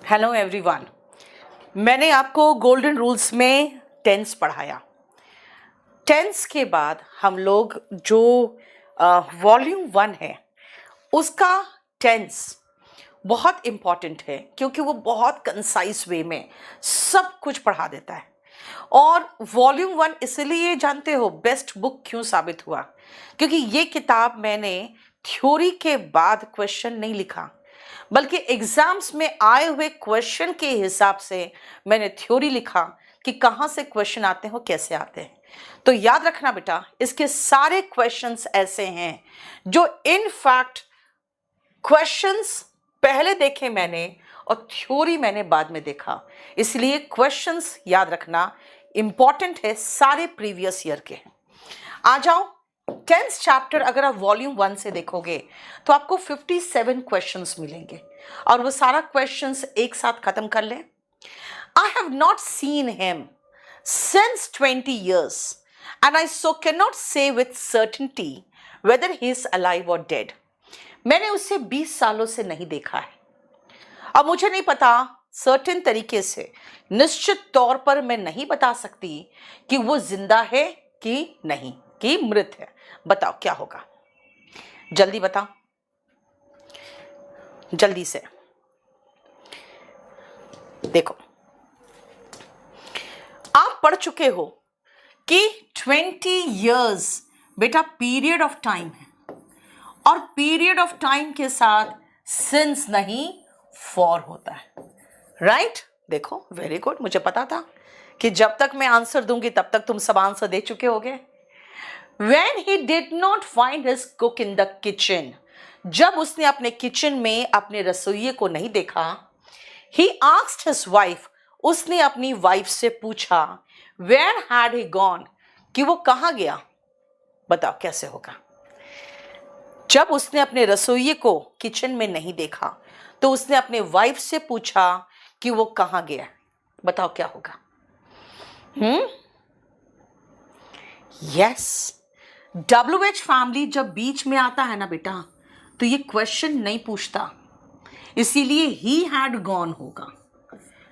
Hello everyone. मैंने आपको golden rules में टेंस पढ़ाया। टेंस के बाद हम लोग जो वॉल्यूम 1 है उसका टेंस बहुत इम्पॉर्टेंट है, क्योंकि वो बहुत कंसाइज वे में सब कुछ पढ़ा देता है। और वॉल्यूम 1 इसलिए जानते हो बेस्ट बुक क्यों साबित हुआ, क्योंकि ये किताब मैंने थ्योरी के बाद क्वेश्चन नहीं लिखा, बल्कि एग्जाम्स में आए हुए क्वेश्चन के हिसाब से मैंने थ्योरी लिखा कि कहाँ से क्वेश्चन आते हैं, कैसे आते हैं। तो याद रखना बेटा, इसके सारे क्वेश्चंस ऐसे हैं जो इन फैक्ट क्वेश्चंस पहले देखे मैंने और थ्योरी मैंने बाद में देखा, इसलिए क्वेश्चंस याद रखना इंपॉर्टेंट है, सारे प्रीवियस ईयर के हैं। आ जाओ, 10th चैप्टर अगर आप वॉल्यूम 1 से देखोगे तो आपको 57 क्वेश्चंस मिलेंगे और वो सारा क्वेश्चंस एक साथ खत्म कर लें। I have not seen him since 20 years and I so cannot say with certainty whether he is alive or dead. मैंने उसे 20 सालों से नहीं देखा है और मुझे नहीं पता सर्टेन तरीके से, निश्चित तौर पर मैं नहीं बता सकती कि वो जिंदा है कि नहीं, कि मृत है। बताओ क्या होगा, जल्दी बताओ, जल्दी से। देखो, आप पढ़ चुके हो कि 20 years बेटा पीरियड ऑफ टाइम है, और पीरियड ऑफ टाइम के साथ सिंस नहीं फॉर होता है, राइट? देखो, वेरी गुड, मुझे पता था कि जब तक मैं आंसर दूंगी तब तक तुम सब आंसर दे चुके होगे। When he did not find his cook in the kitchen, जब उसने अपने किचन में अपने रसोइये को नहीं देखा, he asked his wife, उसने अपनी वाइफ से पूछा, where had he gone, कि वो कहाँ गया। बताओ कैसे होगा। जब उसने अपने रसोइये को किचन में नहीं देखा तो उसने अपने वाइफ से पूछा कि वो कहाँ गया। बताओ क्या होगा। यस, WH फैमिली जब बीच में आता है ना बेटा, तो ये क्वेश्चन नहीं पूछता, इसीलिए ही हैड गॉन होगा,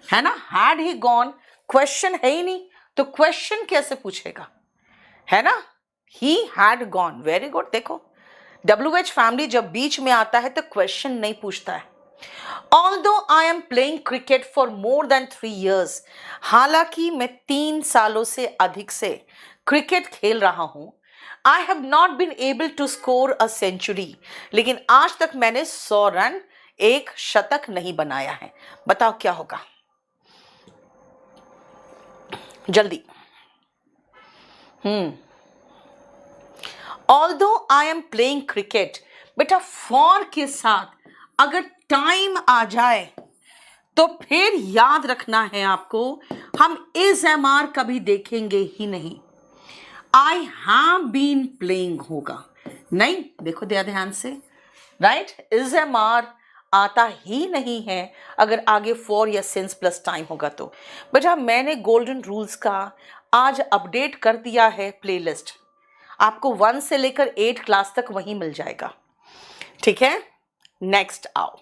है ना। हैड ही गॉन क्वेश्चन है ही नहीं, तो क्वेश्चन कैसे पूछेगा, है ना। He had gone, very good. देखो, WH फैमिली जब बीच में आता है तो क्वेश्चन नहीं पूछता है। Although I am playing cricket for more than 3 years, हालांकि मैं 3 सालों से अधिक से क्रिकेट खेल रहा हूं, I have not been able to score a century, लेकिन आज तक मैंने 100 रन, एक शतक नहीं बनाया है। बताओ क्या होगा, जल्दी। Although I am playing cricket, बेटा फॉर के साथ अगर टाइम आ जाए तो फिर याद रखना है आपको, हम इज एम आर कभी देखेंगे ही नहीं। आई हैव बीन प्लेइंग होगा, नहीं। देखो दिया ध्यान से, राइट। इज एम आर आता ही नहीं है अगर आगे फॉर या सिंस प्लस टाइम होगा तो। बेटा मैंने गोल्डन रूल्स का आज अपडेट कर दिया है प्लेलिस्ट, आपको 1 से लेकर 8 क्लास तक वहीं मिल जाएगा, ठीक है। नेक्स्ट आओ।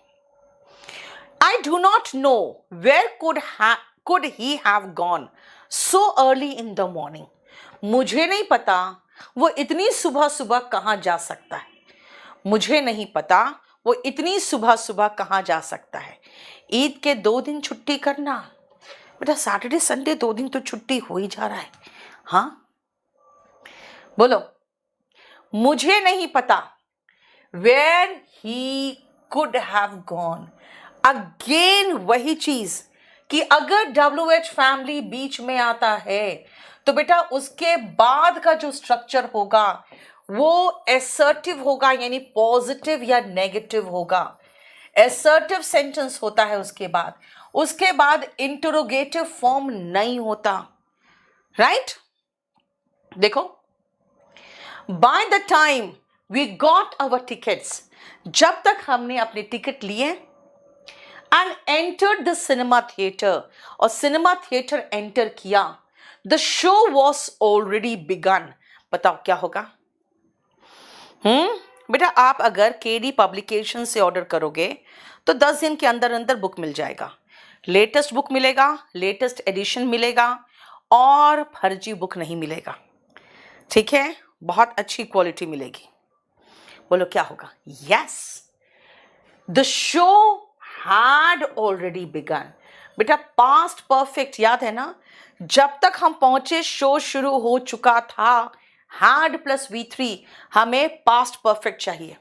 I do not know where could he have gone so early in the morning. मुझे नहीं पता वो इतनी सुबह सुबह कहाँ जा सकता है। मुझे नहीं पता वो इतनी सुबह सुबह कहाँ जा सकता है। ईद के 2 दिन छुट्टी करना, बेटा सैटरडे संडे 2 दिन तो छुट्टी हो ही जा रहा है। हाँ बोलो, मुझे नहीं पता where he could have gone। Again वही चीज कि अगर WH फैमिली बीच में आता है तो बेटा उसके बाद का जो स्ट्रक्चर होगा वो एसर्टिव होगा, यानी पॉजिटिव या नेगेटिव होगा। एसर्टिव सेंटेंस होता है उसके बाद इंटरोगेटिव फॉर्म नहीं होता, राइट। देखो, by the time we got our tickets, जब तक हमने अपने टिकट लिए and entered the cinema theater, और सिनेमा थिएटर एंटर किया, the show was already begun। बताओ क्या होगा। बेटा आप अगर KD पब्लिकेशन से ऑर्डर करोगे तो 10 दिन के अंदर अंदर बुक मिल जाएगा, लेटेस्ट बुक मिलेगा, लेटेस्ट एडिशन मिलेगा और फर्जी बुक नहीं मिलेगा। ठीक है, बहुत अच्छी क्वालिटी मिलेगी। बोलो क्या होगा? Yes, the show had already begun. बेटा पास्ट परफेक्ट याद है ना, जब तक हम पहुंचे शो शुरू हो चुका था। हैड प्लस V3, हमें पास्ट परफेक्ट चाहिए।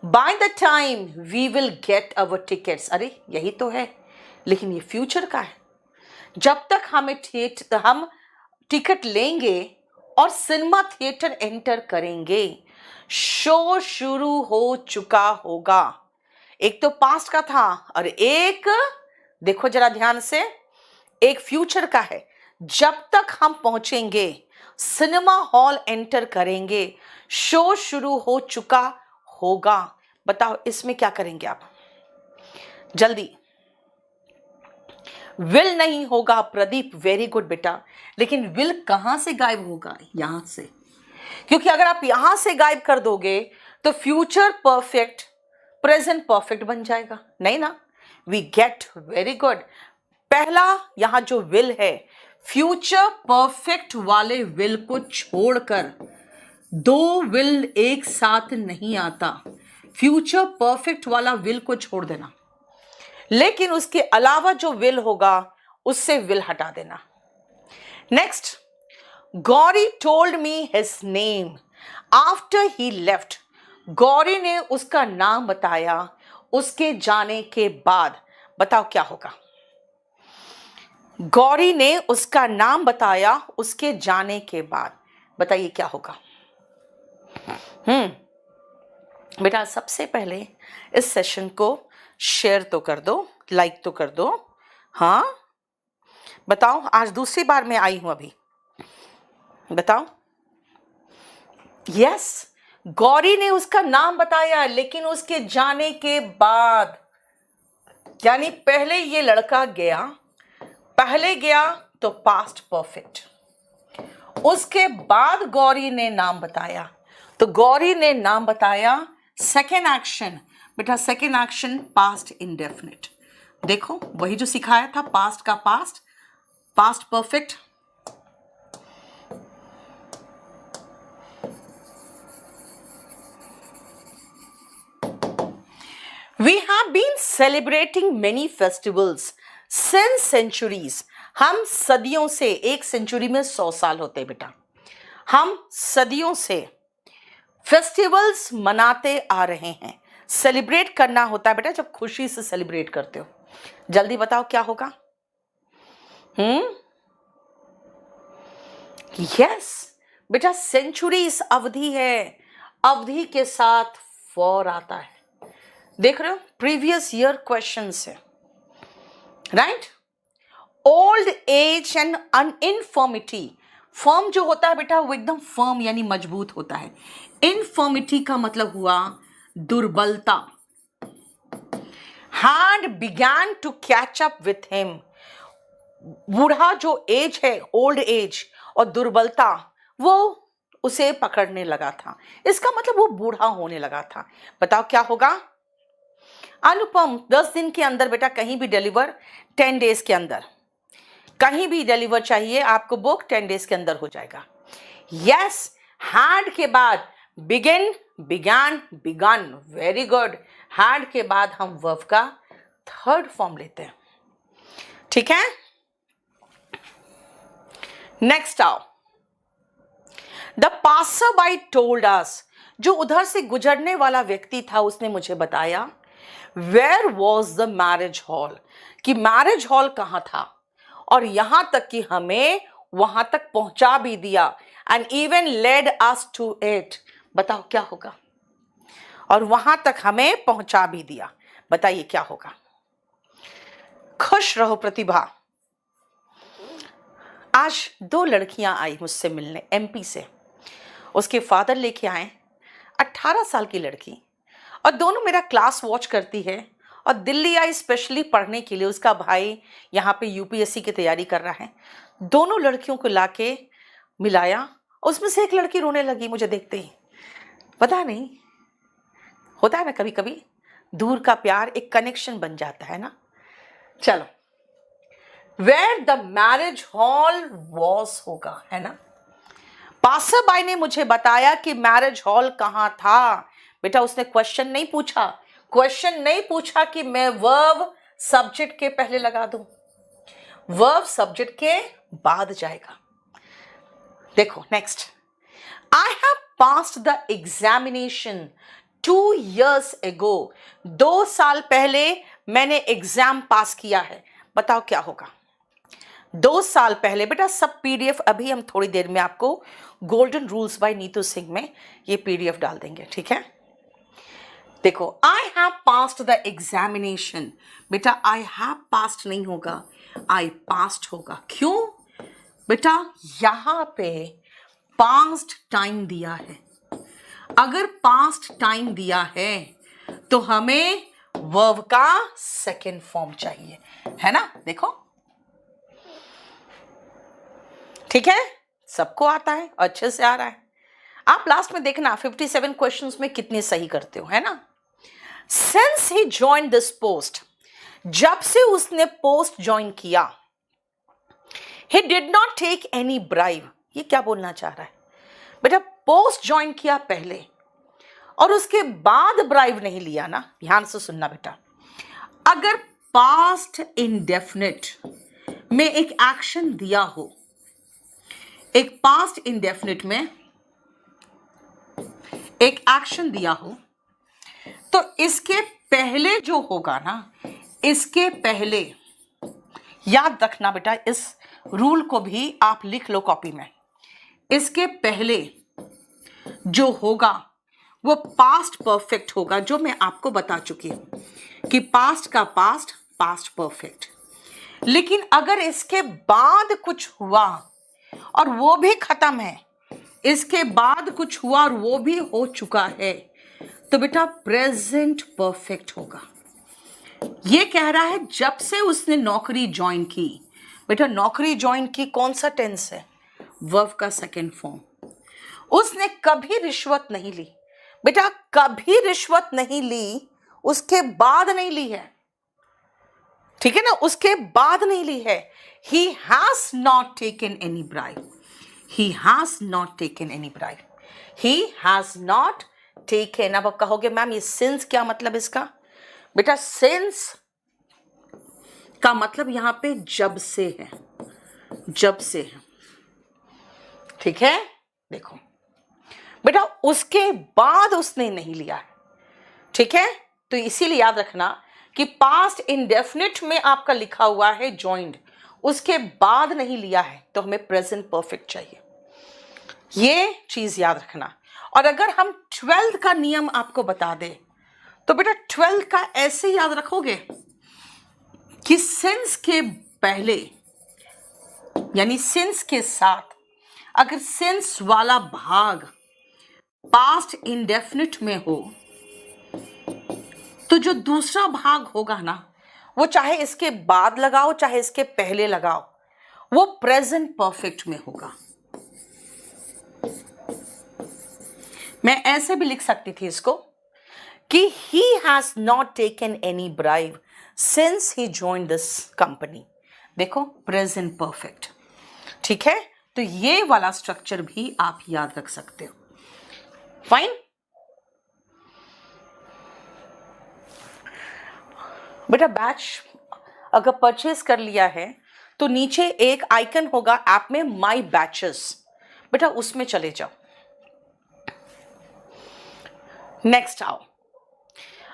By the time we will get our tickets, अरे यही तो है, लेकिन ये फ्यूचर का है। जब तक हम टिकट लेंगे और सिनेमा थिएटर एंटर करेंगे, शो शुरू हो चुका होगा। एक तो पास्ट का था और एक, देखो जरा ध्यान से, एक फ्यूचर का है। जब तक हम पहुंचेंगे, सिनेमा हॉल एंटर करेंगे, शो शुरू हो चुका होगा। बताओ इसमें क्या करेंगे आप? जल्दी। विल नहीं होगा प्रदीप, वेरी गुड बेटा, लेकिन विल कहां से गायब होगा? यहां से, क्योंकि अगर आप यहां से गायब कर दोगे तो फ्यूचर परफेक्ट प्रेजेंट परफेक्ट बन जाएगा, नहीं ना? We get, very good. पहला यहां जो विल है, फ्यूचर परफेक्ट वाले विल को छोड़कर, दो विल एक साथ नहीं आता। फ्यूचर परफेक्ट वाला विल को छोड़ देना, लेकिन उसके अलावा जो विल होगा उससे विल हटा देना। Next, Gauri told me his name after he left. Gauri ने उसका नाम बताया उसके जाने के बाद। बताओ क्या होगा? गौरी ने उसका नाम बताया उसके जाने के बाद। बताइए क्या होगा? बेटा सबसे पहले इस सेशन को शेयर तो कर दो, लाइक तो कर दो। हाँ बताओ, आज दूसरी बार मैं आई हूं अभी, बताओ। यस, गौरी ने उसका नाम बताया लेकिन उसके जाने के बाद, यानी पहले ये लड़का गया, पहले गया तो पास्ट परफेक्ट, उसके बाद गौरी ने नाम बताया, तो गौरी ने नाम बताया। सेकेंड एक्शन बेटा, सेकेंड एक्शन पास्ट इंडेफिनिट। देखो वही जो सिखाया था, पास्ट का past, past perfect. We have been celebrating many festivals since centuries. हम सदियों से, एक सेंचुरी में 100 साल होते हैं बेटा, हम सदियों से फेस्टिवल्स मनाते आ रहे हैं। सेलिब्रेट करना होता है बेटा जब खुशी से सेलिब्रेट करते हो। जल्दी बताओ क्या होगा? यस बेटा, सेंचुरीज अवधि है, अवधि के साथ फॉर आता है। देख रहे हो, प्रीवियस ईयर क्वेश्चन से, right? Old age and infirmity. Firm जो होता है बेटा वो एकदम फर्म यानी मजबूत होता है। इनफॉर्मिटी का मतलब हुआ दुर्बलता। Had began to catch up with him. बूढ़ा जो एज है, ओल्ड एज, और दुर्बलता वो उसे पकड़ने लगा था। इसका मतलब वो बूढ़ा होने लगा था। बताओ क्या होगा? अनुपम 10 दिन के अंदर बेटा कहीं भी डिलीवर, 10 डेज के अंदर कहीं भी डिलीवर चाहिए आपको बुक, 10 डेज के अंदर हो जाएगा। यस, हैड के बाद begin, began, begun, very good. Had के बाद हम वर्ब का थर्ड फॉर्म लेते हैं, ठीक है? नेक्स्ट आओ, the passer by told us. जो उधर से गुजरने वाला व्यक्ति था उसने मुझे बताया, where was the marriage hall, कि मैरिज हॉल कहां था, और यहां तक कि हमें वहां तक पहुंचा भी दिया, and even led us to it. बताओ क्या होगा? और वहां तक हमें पहुंचा भी दिया। बताइए क्या होगा? खुश रहो प्रतिभा। आज 2 लड़कियां आई मुझसे मिलने MP से। उसके फादर लेके आए 18 साल की लड़की, और दोनों मेरा क्लास वॉच करती है, और दिल्ली आई स्पेशली पढ़ने के लिए। उसका भाई यहाँ पे UPSC की तैयारी कर रहा है। दोनों लड़कियों को लाके मिलाया, उसमें से एक लड़की रोने लगी मुझे देखते ही। पता नहीं, होता है ना कभी कभी, दूर का प्यार एक कनेक्शन बन जाता है ना। चलो where the marriage hall was होगा, है ना। पासर बाई ने मुझे बताया कि मैरिज हॉल कहाँ था। बेटा उसने क्वेश्चन नहीं पूछा, क्वेश्चन नहीं पूछा कि मैं वर्ब सब्जेक्ट के पहले लगा दूं, वर्ब सब्जेक्ट के बाद जाएगा। देखो next, I have passed the examination 2 years ago। 2 साल पहले मैंने एग्जाम पास किया है। बताओ क्या होगा 2 साल पहले। बेटा सब पीडीएफ अभी हम थोड़ी देर में आपको golden rules by Neetu Singh में ये पीडीएफ डाल देंगे, ठीक है। देखो I have passed the examination. बेटा आई हैव पास्ड नहीं होगा, आई पास्ड होगा। क्यों बेटा, यहां पे पास्ट टाइम दिया है। अगर पास्ट टाइम दिया है तो हमें वर्ब का सेकेंड फॉर्म चाहिए, है ना। देखो ठीक है, सबको आता है, अच्छे से आ रहा है। आप लास्ट में देखना 57 क्वेश्चंस में कितने सही करते हो, है ना। Since he join this post, जब से उसने पोस्ट ज्वाइन किया, he did not take any bribe. ये क्या बोलना चाह रहा है बेटा, पोस्ट ज्वाइन किया पहले और उसके बाद ब्राइब नहीं लिया ना। ध्यान से सुनना बेटा, अगर पास्ट इंडेफिनिट में एक एक्शन दिया हो, एक पास्ट इंडेफिनिट में एक एक्शन दिया हो, तो इसके पहले जो होगा ना, इसके पहले याद रखना बेटा, इस रूल को भी आप लिख लो कॉपी में। इसके पहले जो होगा वो पास्ट परफेक्ट होगा, जो मैं आपको बता चुकी हूं कि पास्ट का पास्ट, पास्ट परफेक्ट। लेकिन अगर इसके बाद कुछ हुआ और वो भी खत्म है, इसके बाद कुछ हुआ और वो भी हो चुका है, तो बेटा प्रेजेंट परफेक्ट होगा। ये कह रहा है जब से उसने नौकरी ज्वाइन की। बेटा नौकरी ज्वाइन की कौन सा टेंस है, वर्ब का सेकेंड फॉर्म। उसने कभी रिश्वत नहीं ली। बेटा कभी रिश्वत नहीं ली, उसके बाद नहीं ली है, ठीक है ना, उसके बाद नहीं ली है। He has not taken any bribe, he has not taken any bribe, he has not taken. अब कहोगे मैम ये सिंस क्या मतलब इसका। बेटा सिंस का मतलब यहां पे जब से है, जब से है, ठीक है। देखो बेटा उसके बाद उसने नहीं लिया है, ठीक है। तो इसीलिए याद रखना कि पास्ट इंडेफिनिट में आपका लिखा हुआ है जॉइंड, उसके बाद नहीं लिया है, तो हमें प्रेजेंट परफेक्ट चाहिए। ये चीज याद रखना। और अगर हम 12th का नियम आपको बता दे तो बेटा 12th का ऐसे याद रखोगे कि सिंस के पहले यानी सिंस के साथ अगर सिंस वाला भाग पास्ट इंडेफिनिट में हो, तो जो दूसरा भाग होगा ना, वो चाहे इसके बाद लगाओ चाहे इसके पहले लगाओ, वो प्रेजेंट परफेक्ट में होगा। मैं ऐसे भी लिख सकती थी इसको कि he has not taken any bribe since he joined this company। देखो प्रेजेंट परफेक्ट, ठीक है। तो ये वाला स्ट्रक्चर भी आप याद रख सकते हो। फाइन बेटा, बैच अगर परचेज कर लिया है तो नीचे एक आइकन होगा ऐप में, माई बैचेस। बेटा उसमें चले जाओ। नेक्स्ट आओ,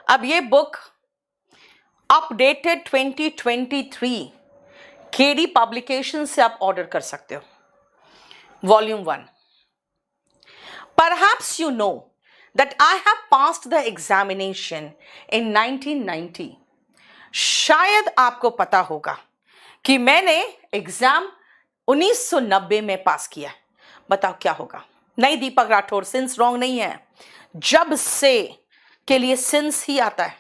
अब ये बुक अपडेटेड 2023 केडी पब्लिकेशन से आप ऑर्डर कर सकते हो, volume 1। Perhaps you know that I have passed the examination in 1990। शायद आपको पता होगा कि मैंने एग्जाम 1990 में पास किया। बताओ क्या होगा। नहीं दीपक राठौर, सिंस रॉन्ग नहीं है, जब से के लिए सिंस ही आता है,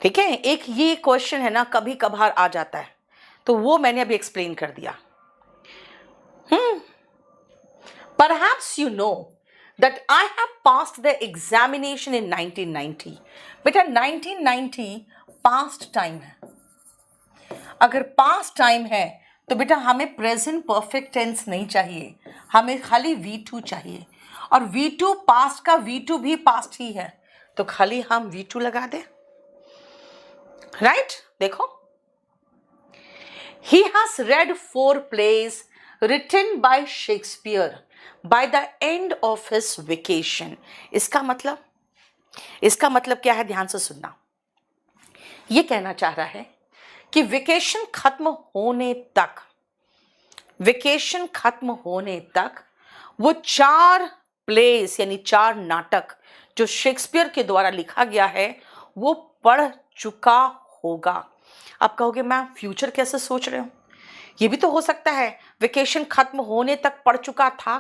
ठीक है। एक ये क्वेश्चन है ना, कभी कभार आ जाता है, तो वो मैंने अभी एक्सप्लेन कर दिया। Perhaps you know that I have passed the examination in 1990। बेटा 1990 पास्ट टाइम है। अगर पास्ट टाइम है तो बेटा हमें प्रेजेंट परफेक्ट टेंस नहीं चाहिए, हमें खाली V2 चाहिए, और V2 पास्ट का V2 भी पास्ट ही है, तो खाली हम V2 लगा दें, राइट? देखो, he has read 4 plays written by Shakespeare by the end of his vacation. इसका मतलब क्या है? ध्यान से सुनना। ये कहना चाह रहा है कि वेकेशन खत्म होने तक वो 4 प्लेस यानी 4 नाटक जो शेक्सपियर के द्वारा लिखा गया है वो पढ़ चुका होगा। आप कहोगे मैम फ्यूचर कैसे सोच रहे हो? ये भी तो हो सकता है वेकेशन खत्म होने तक पढ़ चुका था।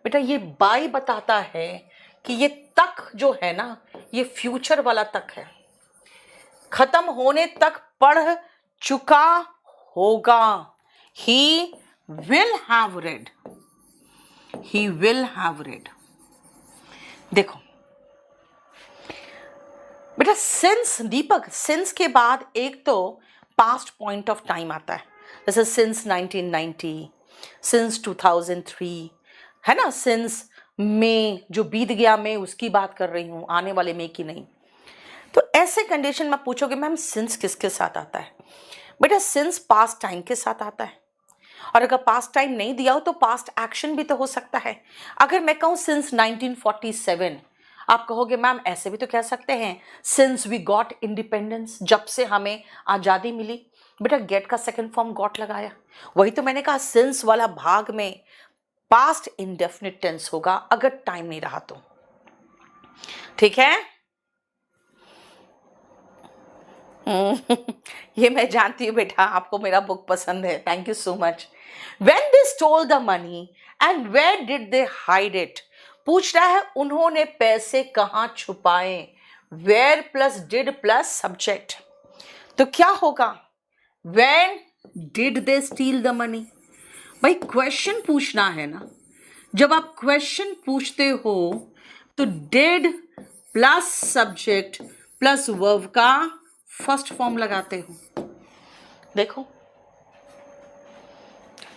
बेटा ये बाई बताता है कि ये तक जो है ना, ये फ्यूचर वाला तक है, खत्म होने तक पढ़ चुका होगा। He will have read. देखो बेटा, सिंस दीपक, सिंस के बाद एक तो पास्ट पॉइंट ऑफ टाइम आता है, जैसे सिंस 1990, सिंस 2003, है ना, सिंस मई जो बीत गया, मैं उसकी बात कर रही हूँ, आने वाले मई की नहीं। तो ऐसे कंडीशन में पूछोगे मैम सिंस किसके साथ आता है? बेटा सिंस पास्ट टाइम के साथ आता है, और अगर पास्ट टाइम नहीं दिया हो तो पास्ट एक्शन भी तो हो सकता है। अगर मैं कहूँ सिंस 1947, आप कहोगे मैम ऐसे भी तो कह सकते हैं सिंस वी गॉट इंडिपेंडेंस, जब से हमें आज़ादी मिली। बेटा गेट का सेकंड फॉर्म गॉट लगाया, वही तो मैंने कहा सिंस वाला भाग में पास्ट इंडेफिनिट टेंस होगा अगर टाइम नहीं रहा तो, ठीक है? ये मैं जानती हूँ बेटा, आपको मेरा बुक पसंद है, thank you so much. When they stole the money and where did they hide it? पूछ रहा है उन्होंने पैसे कहाँ छुपाए, where plus did plus subject, तो क्या होगा? When did they steal the money? भाई क्वेश्चन पूछना है ना, जब आप क्वेश्चन पूछते हो तो did plus subject plus verb का फर्स्ट फॉर्म लगाते हो। देखो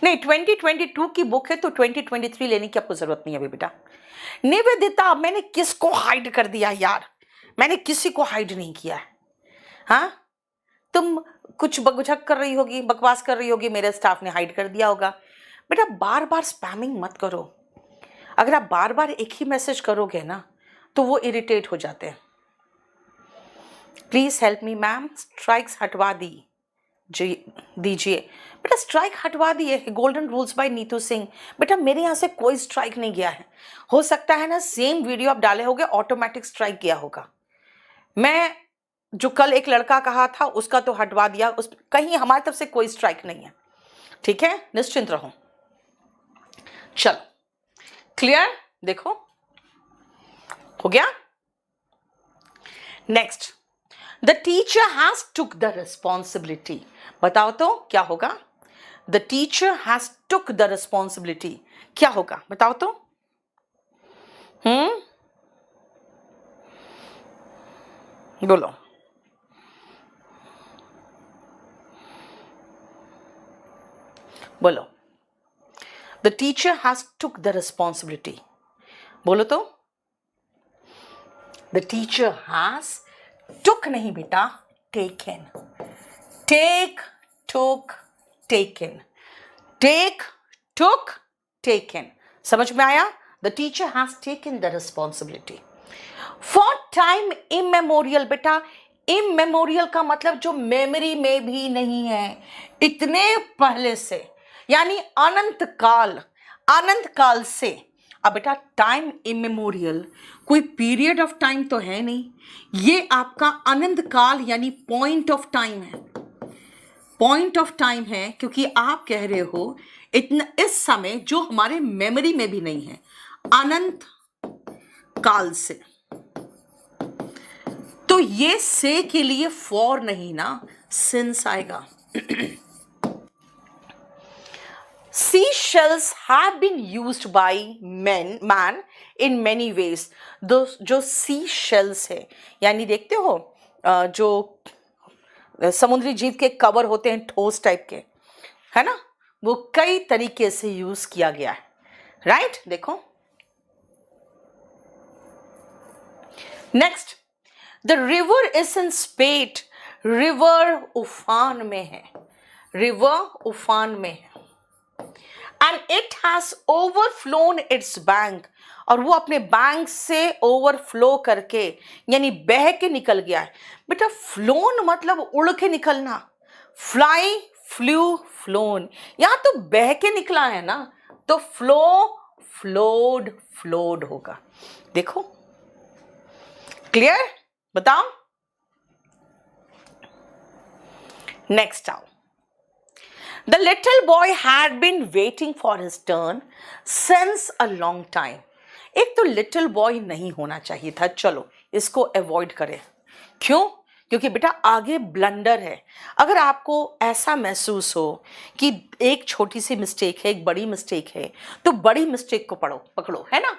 नहीं, 2022 की बुक है तो 2023 लेने की आपको जरूरत नहीं है अभी बेटा। निवेदिता, मैंने किसको हाइड कर दिया यार? मैंने किसी को हाइड नहीं किया है। हाँ, तुम कुछ बकझक कर रही होगी, बकवास कर रही होगी, मेरे स्टाफ ने हाइड कर दिया होगा। बेटा बार बार स्पैमिंग मत करो। अगर आप बार बार एक ही मैसेज करोगे ना तो वो इरिटेट हो जाते हैं। Please help me ma'am, strikes हटवा दीजिए। बेटा स्ट्राइक हटवा दिए, golden rules by Neetu Singh. बेटा मेरे यहाँ से कोई स्ट्राइक नहीं गया है, हो सकता है ना सेम वीडियो आप डाले होगे ऑटोमेटिक स्ट्राइक गया होगा। मैं जो कल एक लड़का कहा था उसका तो हटवा दिया, उस कहीं हमारी तरफ से कोई स्ट्राइक नहीं है, ठीक है, निश्चिंत रहो। चलो क्लियर? देखो हो गया। Next, the teacher has took the responsibility. बताओ तो क्या होगा? The teacher has took the responsibility क्या होगा? बताओ तो। बोलो। बोलो। The teacher has took the responsibility, बोलो तो। द टीचर हैज टुक नहीं बेटा, टेकन। टेक, टुक, टेकन। टेक, टुक, टेकन। समझ में आया? The teacher has taken the responsibility for time immemorial. बेटा इमेमोरियल का मतलब जो मेमोरी में भी नहीं है, इतने पहले से, यानी अनंत काल से। अब बेटा टाइम इमेमोरियल कोई पीरियड ऑफ टाइम तो है नहीं, ये आपका अनंत काल यानी पॉइंट ऑफ टाइम है। पॉइंट ऑफ टाइम है क्योंकि आप कह रहे हो इतना इस समय जो हमारे मेमोरी में भी नहीं है, अनंत काल से। तो ये से के लिए फॉर नहीं ना, सिंस आएगा। Seashells have been used by man in many ways. जो seashells है, यानी देखते हो जो समुद्री जीव के कवर होते हैं ठोस टाइप के, है ना, वो कई तरीके से यूज किया गया है, राइट। देखो next, the river is in spate, river उफान में है, रिवर उफान में है, and it has overflown its bank, और वो अपने बैंक से ओवरफ्लो करके यानी बह के निकल गया है। बेटा फ्लोन मतलब उड़ के निकलना, फ्लाई, फ्लू, फ्लोन, यहां तो बह के निकला है ना, तो फ्लो, फ्लोड, फ्लोड होगा। देखो क्लियर, बताओ। नेक्स्ट आओ, the little boy had been waiting for his turn since a long time. एक तो लिटिल बॉय नहीं होना चाहिए था, चलो इसको अवॉइड करें। क्यों? क्योंकि बेटा आगे ब्लंडर है। अगर आपको ऐसा महसूस हो कि एक छोटी सी मिस्टेक है, एक बड़ी मिस्टेक है, तो बड़ी मिस्टेक को पकड़ो, है ना।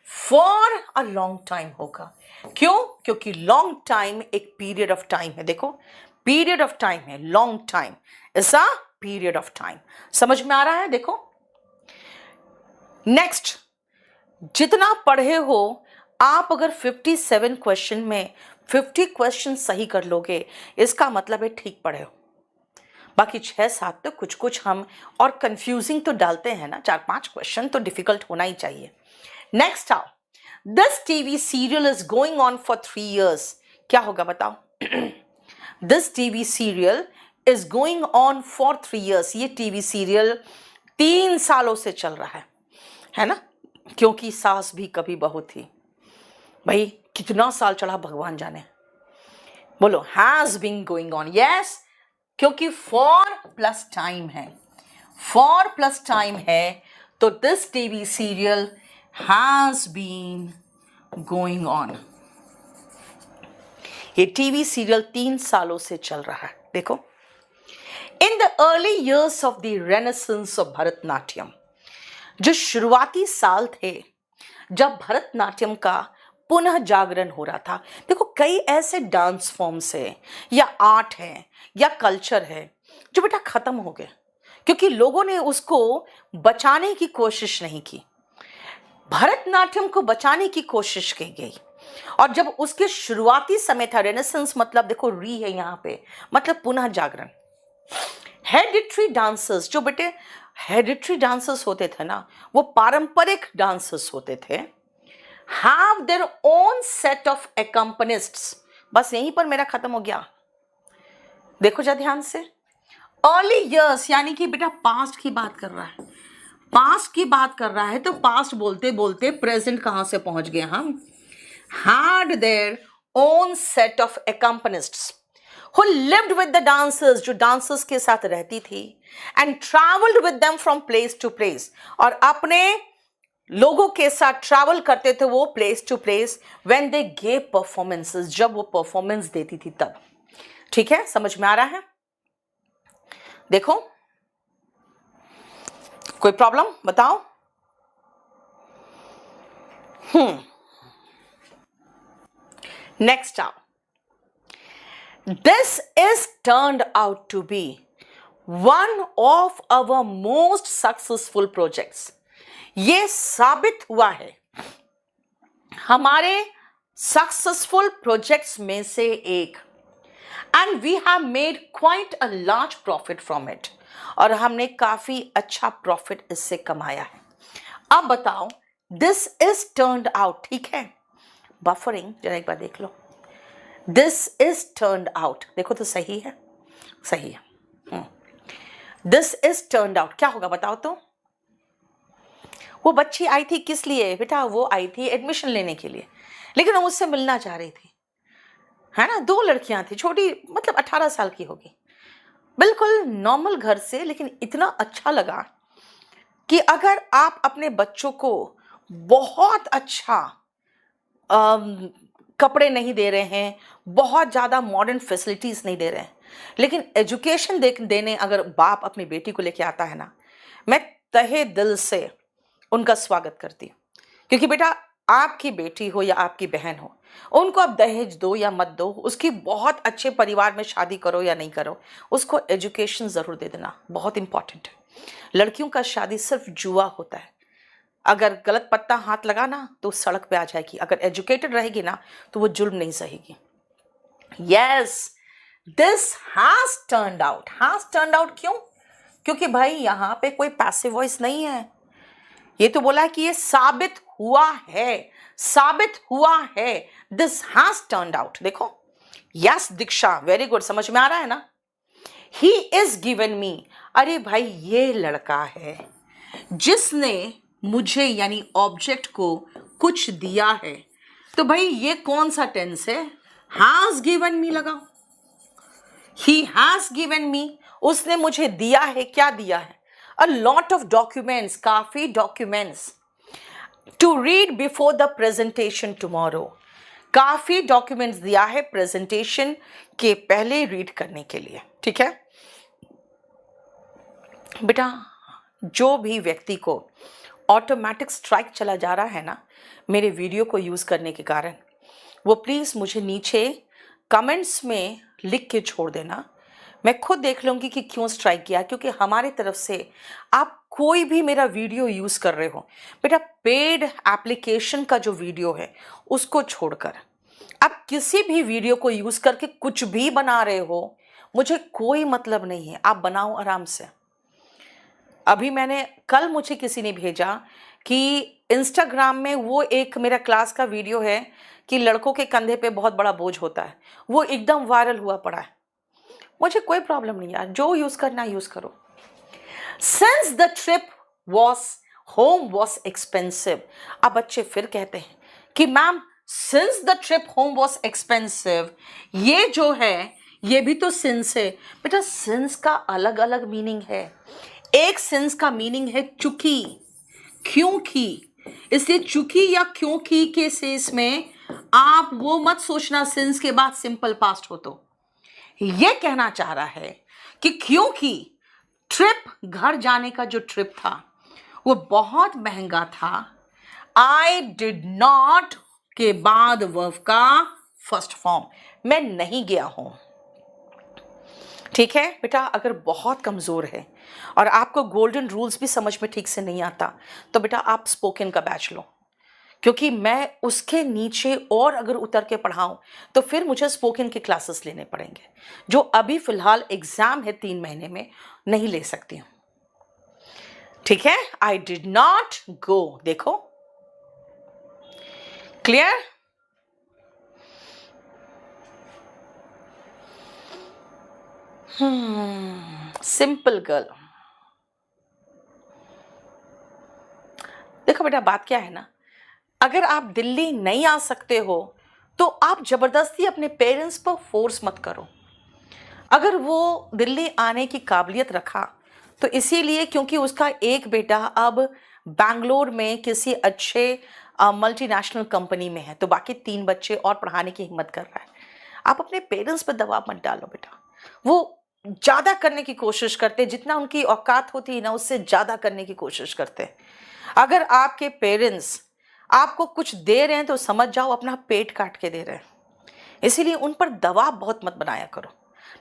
फॉर अ लॉन्ग टाइम होगा। क्यों? क्योंकि लॉन्ग टाइम एक पीरियड ऑफ टाइम है। देखो पीरियड ऑफ टाइम है, long time is a period of time. समझ में आ रहा है? देखो नेक्स्ट, जितना पढ़े हो आप, अगर 57 क्वेश्चन में 50 क्वेश्चन सही कर लोगे, इसका मतलब है ठीक पढ़े हो। बाकी 6-7 तो कुछ कुछ हम और कंफ्यूजिंग तो डालते हैं ना, 4-5 क्वेश्चन तो डिफिकल्ट होना ही चाहिए। नेक्स्ट आओ, this TV serial is going on for 3 years। क्या होगा बताओ? This TV serial is going on for 3 years। ये टीवी सीरियल 3 सालों से चल रहा है ना, क्योंकि सास भी कभी बहू थी। भाई कितना साल चढ़ा भगवान जाने। बोलो has been going on, yes, क्योंकि फॉर प्लस टाइम है, फॉर प्लस टाइम है, तो this TV serial has been going on. ये टीवी सीरियल 3 सालों से चल रहा है। देखो, in the early years of the renaissance of Bharatanatyam, जो शुरुआती साल थे जब भरतनाट्यम का पुनः जागरण हो रहा था। देखो कई ऐसे डांस फॉर्म्स है या आर्ट है या कल्चर है जो बेटा खत्म हो गए, क्योंकि लोगों ने उसको बचाने की कोशिश नहीं की। भरतनाट्यम को बचाने की कोशिश की गई, और जब उसके शुरुआती समय था, रेनेसेंस मतलब देखो री है यहाँ पे, मतलब पुनः जागरण। हेरिडिटरी डांसर्स, जो बेटे हेरिडिटरी डांसर्स होते थे ना, वो पारंपरिक डांसर्स होते थे, have their own set of accompanists. बस यहीं पर मेरा खत्म हो गया। देखो जा ध्यान से, अर्ली ईयर्स यानी कि बेटा पास्ट की बात कर रहा है, पास्ट की बात कर रहा है, तो पास्ट बोलते बोलते प्रेजेंट कहां से पहुंच गए हम। Had their own set of accompanists who lived with the dancers, जो dancers के साथ रहती थी, and traveled with them from place to place, और अपने लोगों के साथ ट्रैवल करते थे वो place to place, when they gave performances, जब वो परफॉर्मेंस देती थी तब। ठीक है, समझ में आ रहा है? देखो कोई प्रॉब्लम बताओ? नेक्स्ट आओ, this is turned out to be one of our most successful projects। ये साबित हुआ है हमारे सक्सेसफुल प्रोजेक्ट्स में से एक, and we have made quite a large profit from it, और हमने काफी अच्छा प्रॉफिट इससे कमाया है। अब बताओ, दिस इज टर्न्ड आउट, ठीक है, बफरिंग जरा एक बार देख लो, दिस इज टर्न्ड आउट, देखो तो सही है, सही है। दिस इज टर्न्ड आउट क्या होगा बताओ तो? वो बच्ची आई थी किस लिए बेटा? वो आई थी एडमिशन लेने के लिए, लेकिन वो मुझसे मिलना चाह रही थी, है ना। 2 लड़कियां थी, छोटी मतलब 18 साल की होगी, बिल्कुल नॉर्मल घर से, लेकिन इतना अच्छा लगा कि अगर आप अपने बच्चों को बहुत अच्छा कपड़े नहीं दे रहे हैं, बहुत ज़्यादा मॉडर्न फैसिलिटीज़ नहीं दे रहे हैं, लेकिन एजुकेशन देने अगर बाप अपनी बेटी को लेके आता है ना, मैं तहे दिल से उनका स्वागत करती हूँ, क्योंकि बेटा आपकी बेटी हो या आपकी बहन हो, उनको आप दहेज दो या मत दो, उसकी बहुत अच्छे परिवार में शादी करो या नहीं करो, उसको एजुकेशन ज़रूर दे देना, बहुत इंपॉर्टेंट है। लड़कियों का शादी सिर्फ जुआ होता है। अगर गलत पत्ता हाथ लगा ना तो सड़क पे आ जाएगी, अगर एजुकेटेड रहेगी ना तो वो जुल्म नहीं सहेगी। Yes, this has turned out क्यों? क्योंकि भाई यहाँ पे कोई पैसिव वॉइस नहीं है। ये तो बोला है कि ये साबित हुआ है, साबित हुआ है। This has turned out. देखो, यस दीक्षा, वेरी गुड, समझ में आ रहा है ना। ही इज गिवन मी, अरे भाई ये लड़का है जिसने मुझे यानी ऑब्जेक्ट को कुछ दिया है। तो भाई ये कौन सा टेंस है? हैज गिवन मी लगाओ। ही हैज गिवन मी, उसने मुझे दिया है। क्या दिया है? अ लॉट ऑफ डॉक्यूमेंट्स, काफी documents to read before the presentation tomorrow. काफी डॉक्यूमेंट्स दिया है प्रेजेंटेशन के पहले रीड करने के लिए। ठीक है बेटा, जो भी व्यक्ति को ऑटोमेटिक स्ट्राइक चला जा रहा है ना मेरे वीडियो को यूज करने के कारण, वो प्लीज मुझे नीचे कमेंट्स में लिख के छोड़ देना। मैं खुद देख लूंगी कि क्यों स्ट्राइक किया, क्योंकि हमारी तरफ से आप कोई भी मेरा वीडियो यूज कर रहे हो बेटा, पेड एप्लीकेशन का जो वीडियो है उसको छोड़कर आप किसी भी वीडियो को यूज करके कुछ भी बना रहे हो, मुझे कोई मतलब नहीं है। आप बनाओ आराम से। अभी कल मुझे किसी ने भेजा कि इंस्टाग्राम में वो एक मेरा क्लास का वीडियो है कि लड़कों के कंधे पे बहुत बड़ा बोझ होता है, वो एकदम वायरल हुआ पड़ा है। मुझे कोई प्रॉब्लम नहीं यार, जो यूज करना यूज करो। Since the trip was home was expensive. अब बच्चे फिर कहते हैं कि ma'am since the trip home was expensive, ये जो है ये भी तो सिंस है। बेटा सिंस का अलग अलग मीनिंग है। एक सिंस का मीनिंग है चूंकि, क्योंकि, इसलिए चूंकि या क्योंकि के सेंस में आप वो मत सोचना सिंस के बाद सिंपल पास्ट हो। तो ये कहना चाह रहा है कि क्योंकि ट्रिप, घर जाने का जो ट्रिप था वो बहुत महंगा था। आई डिड नॉट के बाद वर्ब का फर्स्ट फॉर्म, मैं नहीं गया हूं। ठीक है बेटा, अगर बहुत कमजोर है और आपको गोल्डन रूल्स भी समझ में ठीक से नहीं आता तो बेटा आप स्पोकन का बैच लो, क्योंकि मैं उसके नीचे और अगर उतर के पढ़ाऊं तो फिर मुझे स्पोकन के क्लासेस लेने पड़ेंगे, जो अभी फिलहाल एग्जाम है 3 महीने में, नहीं ले सकती हूं। ठीक है, आई डिड नॉट गो। देखो क्लियर? Simple girl. देखो बेटा, बात क्या है ना, अगर आप दिल्ली नहीं आ सकते हो तो आप जबरदस्ती अपने पेरेंट्स पर फोर्स मत करो। अगर वो दिल्ली आने की काबिलियत रखा तो इसीलिए क्योंकि उसका एक बेटा अब बैंगलोर में किसी अच्छे मल्टीनेशनल कंपनी में है, तो बाकी 3 बच्चे और पढ़ाने की हिम्मत कर रहा है। आप अपने पेरेंट्स पर दबाव मत डालो बेटा। वो ज़्यादा करने की कोशिश करते, जितना उनकी औकात होती है ना उससे ज़्यादा करने की कोशिश करते। अगर आपके पेरेंट्स आपको कुछ दे रहे हैं तो समझ जाओ अपना पेट काट के दे रहे हैं। इसीलिए उन पर दबाव बहुत मत बनाया करो।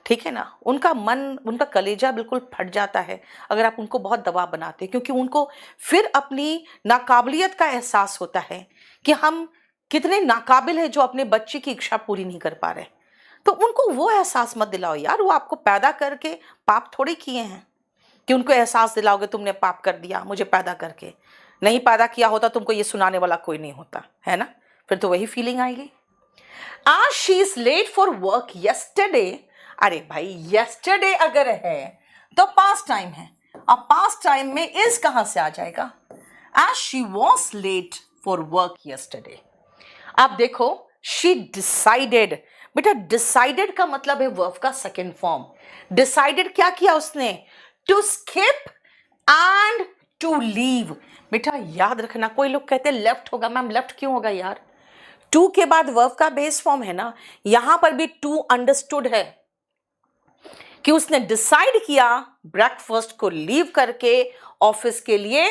ठीक है ना, उनका मन, उनका कलेजा बिल्कुल फट जाता है अगर आप उनको बहुत दबाव बनाते हैं, क्योंकि उनको फिर अपनी नाकाबिलियत का एहसास होता है कि हम कितने नाकाबिल हैं जो अपने बच्चे की इच्छा पूरी नहीं कर पा रहे। तो उनको वो एहसास मत दिलाओ यार, वो आपको पैदा करके पाप थोड़ी किए हैं कि उनको एहसास दिलाओगे तुमने पाप कर दिया मुझे पैदा करके। नहीं पैदा किया होता तुमको ये सुनाने वाला कोई नहीं होता है ना, फिर तो वही फीलिंग आएगी। आज she is late for work yesterday. अरे भाई येस्टरडे अगर है तो पास्ट टाइम है, अब पास्ट टाइम में इज कहां से आ जाएगा? आज she was late for work yesterday. आप देखो, शी डिसाइडेड। बेटा डिसाइडेड का मतलब है वर्ब का सेकेंड फॉर्म। डिसाइडेड क्या किया उसने? To skip and to leave. बेटा याद रखना, कोई लोग कहते हैं लेफ्ट होगा, मैम लेफ्ट क्यों होगा यार? टू के बाद वर्ब का बेस फॉर्म है ना, यहां पर भी टू अंडरस्टूड है कि उसने डिसाइड किया ब्रेकफास्ट को लीव करके ऑफिस के लिए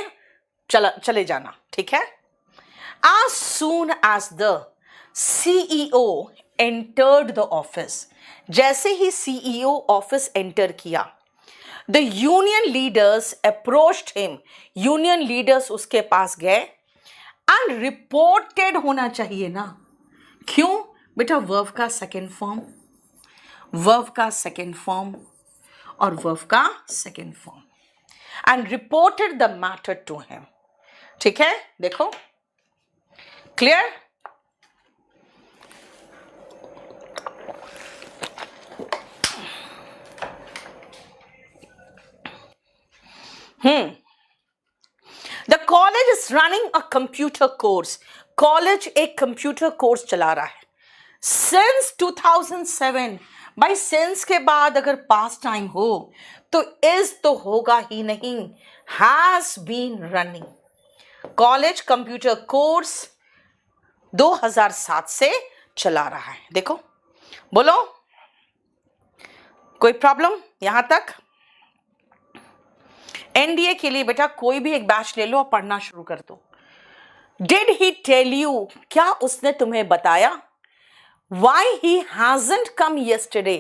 चले जाना। ठीक है, As soon as the CEO entered the office, जैसे ही CEO ऑफिस एंटर किया, the union leaders approached him, union leaders उसके पास गए and reported होना चाहिए ना, क्यों बेटा? वर्ब का सेकेंड फॉर्म, वर्ब का सेकेंड फॉर्म और वर्ब का second form, and reported the matter to him. ठीक है, देखो clear? The college is running a computer course. College एक कंप्यूटर कोर्स चला रहा है सिंस 2007. भाई सिंस के बाद अगर पास्ट टाइम हो तो इज तो होगा ही नहीं, has been running. College computer course 2007 से चला रहा है. देखो, बोलो कोई प्रॉब्लम यहां तक? एनडीए के लिए बेटा कोई भी एक बैच ले लो और पढ़ना शुरू कर दो. डिड ही टेल यू, क्या उसने तुम्हें बताया? Why he hasn't come yesterday.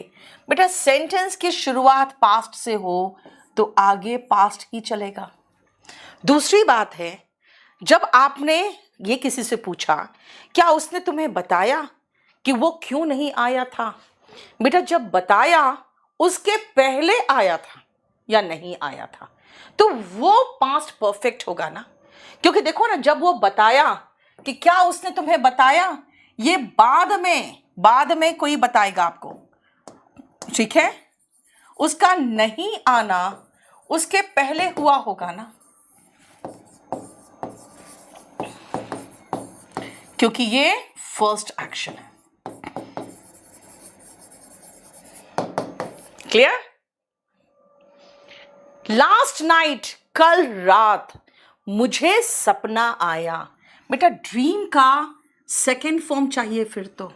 बेटा सेंटेंस की शुरुआत पास्ट से हो तो आगे पास्ट ही चलेगा. दूसरी बात है, जब आपने ये किसी से पूछा क्या उसने तुम्हें बताया कि वो क्यों नहीं आया था, बेटा जब बताया उसके पहले आया था या नहीं आया था तो वो पास्ट परफेक्ट होगा ना. क्योंकि देखो ना, जब वो बताया कि क्या उसने तुम्हें बताया, ये बाद में कोई बताएगा आपको. ठीक है, उसका नहीं आना उसके पहले हुआ होगा ना, क्योंकि ये फर्स्ट एक्शन है. क्लियर? लास्ट नाइट, कल रात मुझे सपना आया. बेटा ड्रीम का सेकेंड फॉर्म चाहिए फिर तो.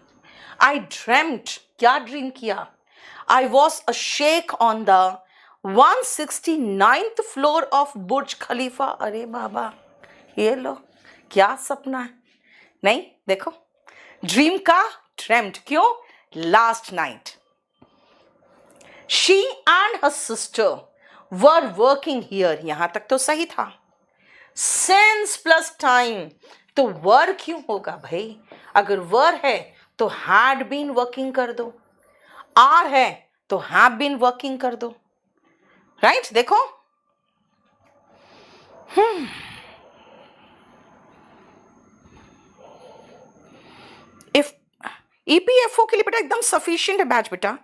आई ड्रेम्ट, क्या ड्रीम किया? I was a sheikh on the 169th floor of Burj Khalifa. अरे बाबा, ये लो क्या सपना है. नहीं, देखो ड्रीम का ड्रेम्ट, क्यों? Last night. She and her sister were working here. यहां तक तो सही था. सिंस प्लस टाइम, तो वर क्यों होगा भाई? अगर वर है तो हैड बीन वर्किंग कर दो, आर है तो हैव बीन वर्किंग कर दो. राइट? देखो इफ ईपीएफओ के लिए बेटा एकदम सफिशिएंट है बैच बेटा.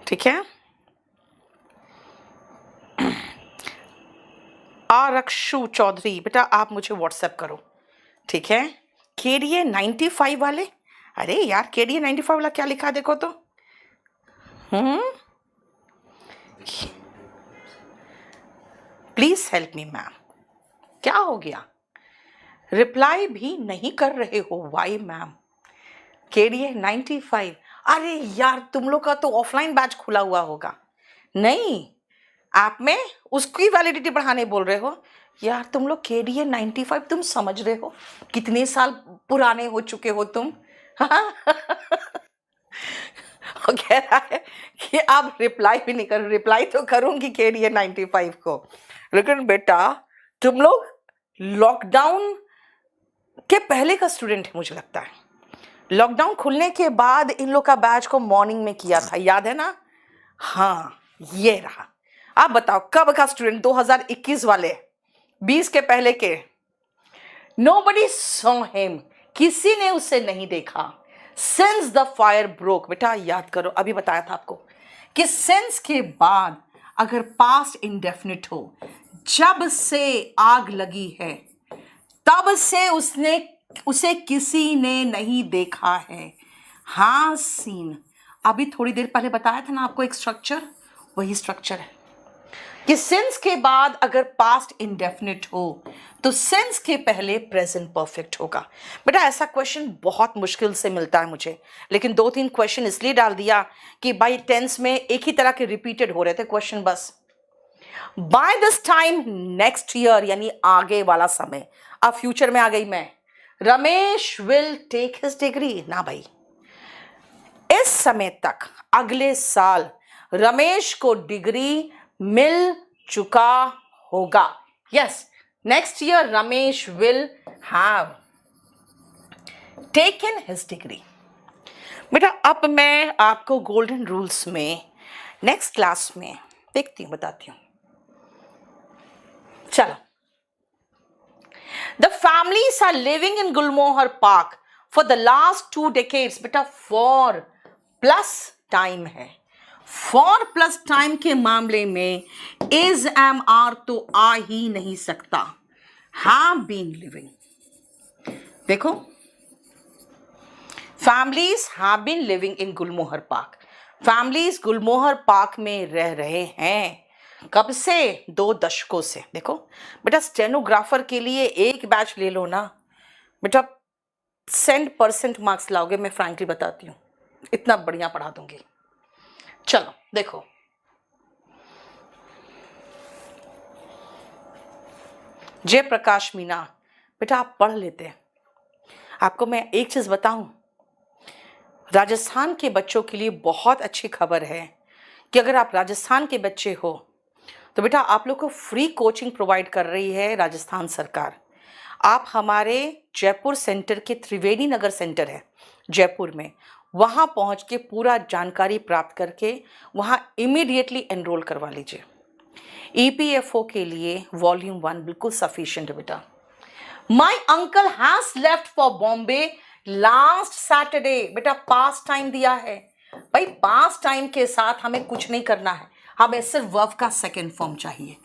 ठीक है, आरक्षु चौधरी बेटा आप मुझे व्हाट्सएप करो. ठीक है, केडीए 95 वाले, अरे यार केडीए 95 वाला क्या लिखा देखो तो. प्लीज हेल्प मी मैम, क्या हो गया? रिप्लाई भी नहीं कर रहे हो. Y ma'am? केडीए 95, अरे यार तुम लोग का तो ऑफलाइन बैच खुला हुआ होगा. नहीं, ऐप में उसकी वैलिडिटी बढ़ाने बोल रहे हो. यार तुम लोग केडीए 95 तुम समझ रहे हो कितने साल पुराने हो चुके हो तुम? और कह रहा है कि आप रिप्लाई भी नहीं करो. रिप्लाई तो करूंगी केडीए 95 को, लेकिन बेटा तुम लोग लॉकडाउन के पहले का स्टूडेंट है मुझे लगता है. लॉकडाउन खुलने के बाद इन लोग का बैच को मॉर्निंग में किया था, याद है ना? हाँ, ये रहा. आप बताओ कब का स्टूडेंट? 2021 वाले, 20 के पहले के. नोबडी सॉ हिम, किसी ने उसे नहीं देखा. सिंस द फायर ब्रोक, बेटा याद करो अभी बताया था आपको कि सिंस के बाद अगर पास्ट इंडेफिनिट हो, जब से आग लगी है तब से उसे किसी ने नहीं देखा है. हाँ सीन, अभी थोड़ी देर पहले बताया था ना आपको एक स्ट्रक्चर, वही स्ट्रक्चर है कि सिंस के बाद अगर पास्ट इंडेफिनिट हो तो सिंस के पहले प्रेजेंट परफेक्ट होगा. बेटा ऐसा क्वेश्चन बहुत मुश्किल से मिलता है मुझे, लेकिन 2-3 क्वेश्चन इसलिए डाल दिया कि भाई टेंस में एक ही तरह के रिपीटेड हो रहे थे क्वेश्चन बस. By this time next year, यानी आगे वाला समय, अब फ्यूचर में आ गई मैं, Ramesh will take his degree ना भाई, इस समय तक अगले साल रमेश को डिग्री मिल चुका होगा। Yes, next year Ramesh will have taken his degree. बेटा अब मैं आपको गोल्डन रूल्स में नेक्स्ट क्लास में देखती हूँ, बताती हूँ। चलो, the families are living in Gulmohar Park for the last 2 decades। बेटा फॉर प्लस टाइम है, फॉर प्लस टाइम के मामले में इज एम आर तो आ ही नहीं सकता। हैव बीन लिविंग, देखो families have been living in Gulmohar Park, families Gulmohar Park में रह रहे हैं कब से? 2 दशकों से। देखो बेटा स्टेनोग्राफर के लिए एक बैच ले लो ना बेटा, 100% मार्क्स लाओगे, मैं फ्रैंकली बताती हूँ, इतना बढ़िया पढ़ा दूंगी। चलो देखो, जयप्रकाश मीना, बेटा आप पढ़ लेते हैं। आपको मैं एक चीज बताऊं, राजस्थान के बच्चों के लिए बहुत अच्छी खबर है कि अगर आप राजस्थान के बच्चे हो तो बेटा आप लोग को फ्री कोचिंग प्रोवाइड कर रही है राजस्थान सरकार। आप हमारे जयपुर सेंटर के त्रिवेणी नगर सेंटर है जयपुर में, वहाँ पहुँच के पूरा जानकारी प्राप्त करके वहाँ इमीडिएटली एनरोल करवा लीजिए। EPFO के लिए वॉल्यूम 1 बिल्कुल सफिशिएंट है बेटा। My uncle has left for Bombay last Saturday, बेटा पास्ट टाइम दिया है भाई, पास्ट टाइम के साथ हमें कुछ नहीं करना है, हमें सिर्फ वर्ब का सेकेंड फॉर्म चाहिए।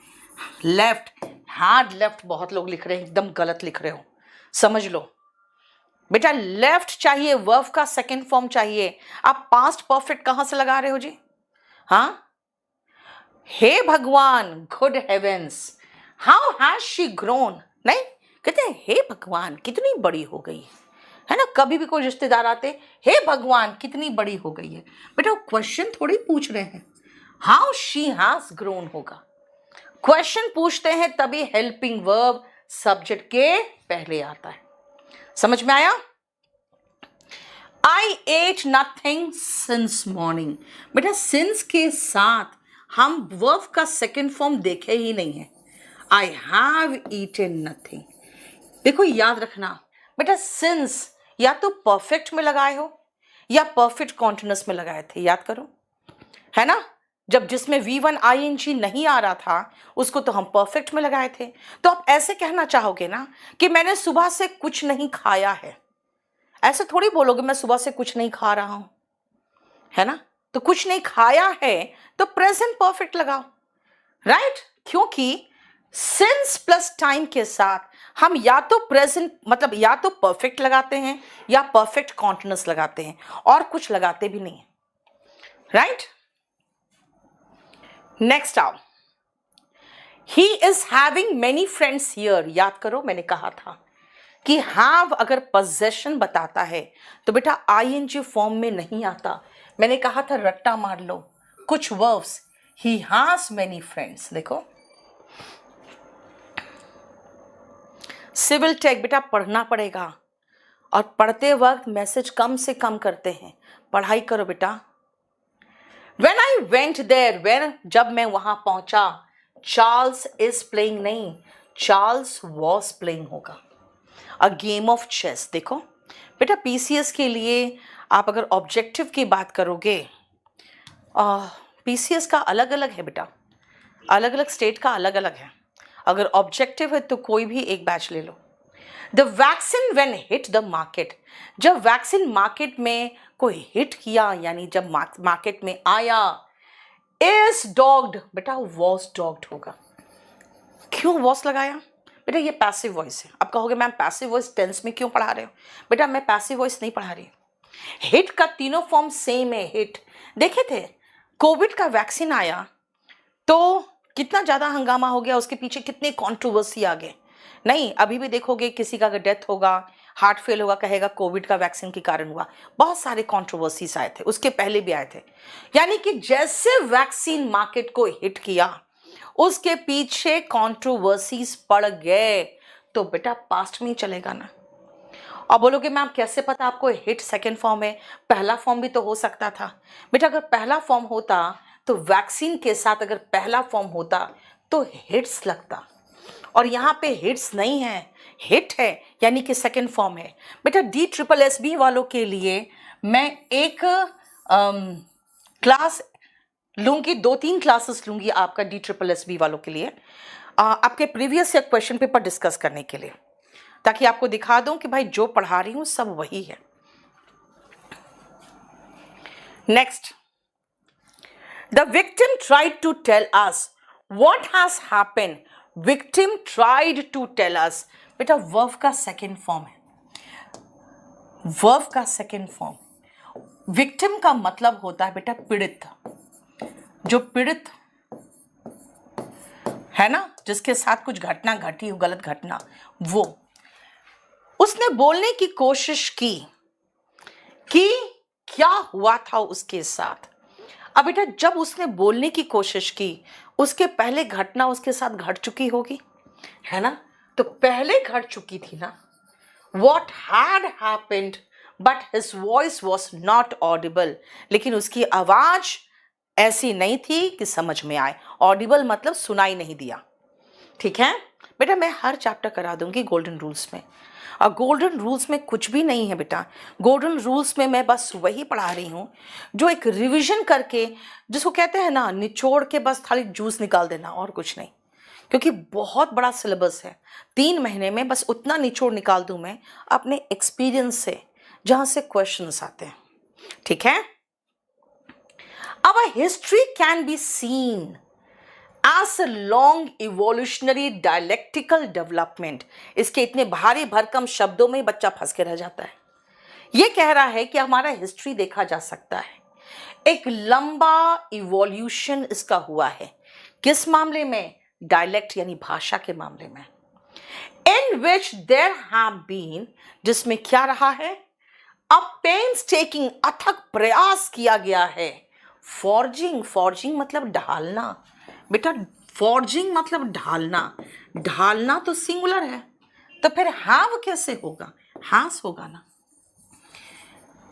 लेफ्ट, हैड लेफ्ट बहुत लोग लिख रहे हैं, एकदम गलत लिख रहे हो, समझ लो बेटा, लेफ्ट चाहिए, वर्ब का सेकेंड फॉर्म चाहिए। आप पास्ट परफेक्ट कहां से लगा रहे हो जी? हाँ, हे भगवान, good heavens, how has she grown, नहीं कहते हैं हे भगवान कितनी बड़ी हो गई है ना। कभी भी कोई रिश्तेदार आते, हे भगवान कितनी बड़ी हो गई है, बेटा वो क्वेश्चन थोड़ी पूछ रहे हैं, हाउ शी हैज ग्रोन होगा। क्वेश्चन पूछते हैं तभी हेल्पिंग वर्ब सब्जेक्ट के पहले आता है। समझ में आया? आई एट नथिंग सिंस मॉर्निंग, बेटा सिंस के साथ हम वर्ब का सेकेंड फॉर्म देखे ही नहीं है। आई हैव ईटन नथिंग, देखो याद रखना बेटा, सिंस या तो परफेक्ट में लगाए हो या परफेक्ट कॉन्टिन्यूअस में लगाए थे, याद करो, है ना। जब जिसमें V1 ING नहीं आ रहा था उसको तो हम परफेक्ट में लगाए थे। तो आप ऐसे कहना चाहोगे ना कि मैंने सुबह से कुछ नहीं खाया है, ऐसे थोड़ी बोलोगे मैं सुबह से कुछ नहीं खा रहा हूं, है ना। तो कुछ नहीं खाया है तो प्रेजेंट परफेक्ट लगाओ, राइट। क्योंकि सिंस प्लस टाइम के साथ हम या तो प्रेजेंट मतलब या तो परफेक्ट लगाते हैं या परफेक्ट कॉन्टिन्यूअस लगाते हैं, और कुछ लगाते भी नहीं, राइट। नेक्स्ट आओ, he is having many friends here, याद करो मैंने कहा था कि हैव अगर पोजेशन बताता है तो बेटा ING फॉर्म में नहीं आता। मैंने कहा था रट्टा मार लो कुछ verbs, he has many friends. देखो सिविल टेक बेटा पढ़ना पड़ेगा, और पढ़ते वक्त मैसेज कम से कम करते हैं, पढ़ाई करो बेटा। When I went there, when जब मैं वहां पहुंचा, चार्ल्स इज प्लेइंग नहीं, चार्ल्स वॉज प्लेइंग होगा। अ गेम ऑफ चेस, देखो बेटा PCS के लिए आप अगर ऑब्जेक्टिव की बात करोगे, PCS का अलग अलग है बेटा, अलग अलग स्टेट का अलग अलग है। अगर ऑब्जेक्टिव है तो कोई भी एक बैच ले लो। The vaccine when hit the market, जब वैक्सीन मार्केट में कोई हिट किया यानी जब मार्केट में आया। इज डॉग्ड, बेटा वॉज डॉग्ड होगा। क्यों वॉज लगाया बेटा? ये पैसिव वॉइस है। अब कहोगे मैम पैसिव वॉइस टेंस में क्यों पढ़ा रहे हो? बेटा मैं पैसिव वॉइस नहीं पढ़ा रही, हिट का तीनों फॉर्म सेम है। हिट देखे थे, कोविड का वैक्सीन आया तो कितना ज़्यादा हंगामा हो गया, उसके पीछे कितने कंट्रोवर्सी आ गए। नहीं, अभी भी देखोगे किसी का अगर डेथ होगा, हार्ट फेल होगा, कहेगा कोविड का वैक्सीन के कारण हुआ। बहुत सारे कंट्रोवर्सीज आए थे, उसके पहले भी आए थे। यानी कि जैसे वैक्सीन मार्केट को हिट किया उसके पीछे कंट्रोवर्सीज पड़ गए, तो बेटा पास्ट में ही चलेगा ना। और बोलोगे मैम कैसे पता आपको हिट सेकेंड फॉर्म है, पहला फॉर्म भी तो हो सकता था। बेटा अगर पहला फॉर्म होता तो वैक्सीन के साथ अगर पहला फॉर्म होता तो हिट्स लगता, और यहाँ पे हिट्स नहीं है, हिट है यानी कि सेकेंड फॉर्म है। बेटा DSSB वालों के लिए मैं एक क्लास लूंगी, 2-3 क्लासेस लूंगी आपका DSSB वालों के लिए, आपके प्रीवियस या क्वेश्चन पेपर डिस्कस करने के लिए, ताकि आपको दिखा दूं कि भाई जो पढ़ा रही हूं सब वही है। Next, the victim tried to tell us what has happened. Victim tried to tell us, बेटा वर्ब का सेकेंड फॉर्म है, वर्ब का सेकेंड फॉर्म। विक्टिम का मतलब होता है बेटा पीड़ित, जो पीड़ित है ना, जिसके साथ कुछ घटना घटी हो, गलत घटना, वो उसने बोलने की कोशिश की कि क्या हुआ था उसके साथ। अब बेटा जब उसने बोलने की कोशिश की, उसके पहले घटना उसके साथ घट चुकी होगी, है ना, तो पहले घट चुकी थी ना। What had happened, but his voice was not audible, लेकिन उसकी आवाज ऐसी नहीं थी कि समझ में आए। ऑडिबल मतलब सुनाई नहीं दिया। ठीक है बेटा, मैं हर चैप्टर करा दूंगी गोल्डन रूल्स में, और गोल्डन रूल्स में कुछ भी नहीं है बेटा। गोल्डन रूल्स में मैं बस वही पढ़ा रही हूँ जो एक रिवीजन करके, जिसको कहते हैं ना निचोड़ के बस खाली जूस निकाल देना, और कुछ नहीं, क्योंकि बहुत बड़ा सिलेबस है। 3 महीने में बस उतना निचोड़ निकाल दूं मैं अपने एक्सपीरियंस से, जहां से क्वेश्चंस आते हैं। ठीक है, अब history can be seen as a long evolutionary dialectical development. इसके इतने भारी भरकम शब्दों में बच्चा फंस के रह जाता है। यह कह रहा है कि हमारा हिस्ट्री देखा जा सकता है, एक लंबा इवोल्यूशन इसका हुआ है। किस मामले में? डायलेक्ट यानी भाषा के मामले में। इन विच देयर हैव बीन, जिसमें क्या रहा है? अब पेन्सटेकिंग, अथक प्रयास किया गया है। फॉर्जिंग, फॉर्जिंग मतलब ढालना बेटा, फॉर्जिंग मतलब ढालना। ढालना तो सिंगुलर है, तो फिर हैव कैसे होगा? हैज होगा ना।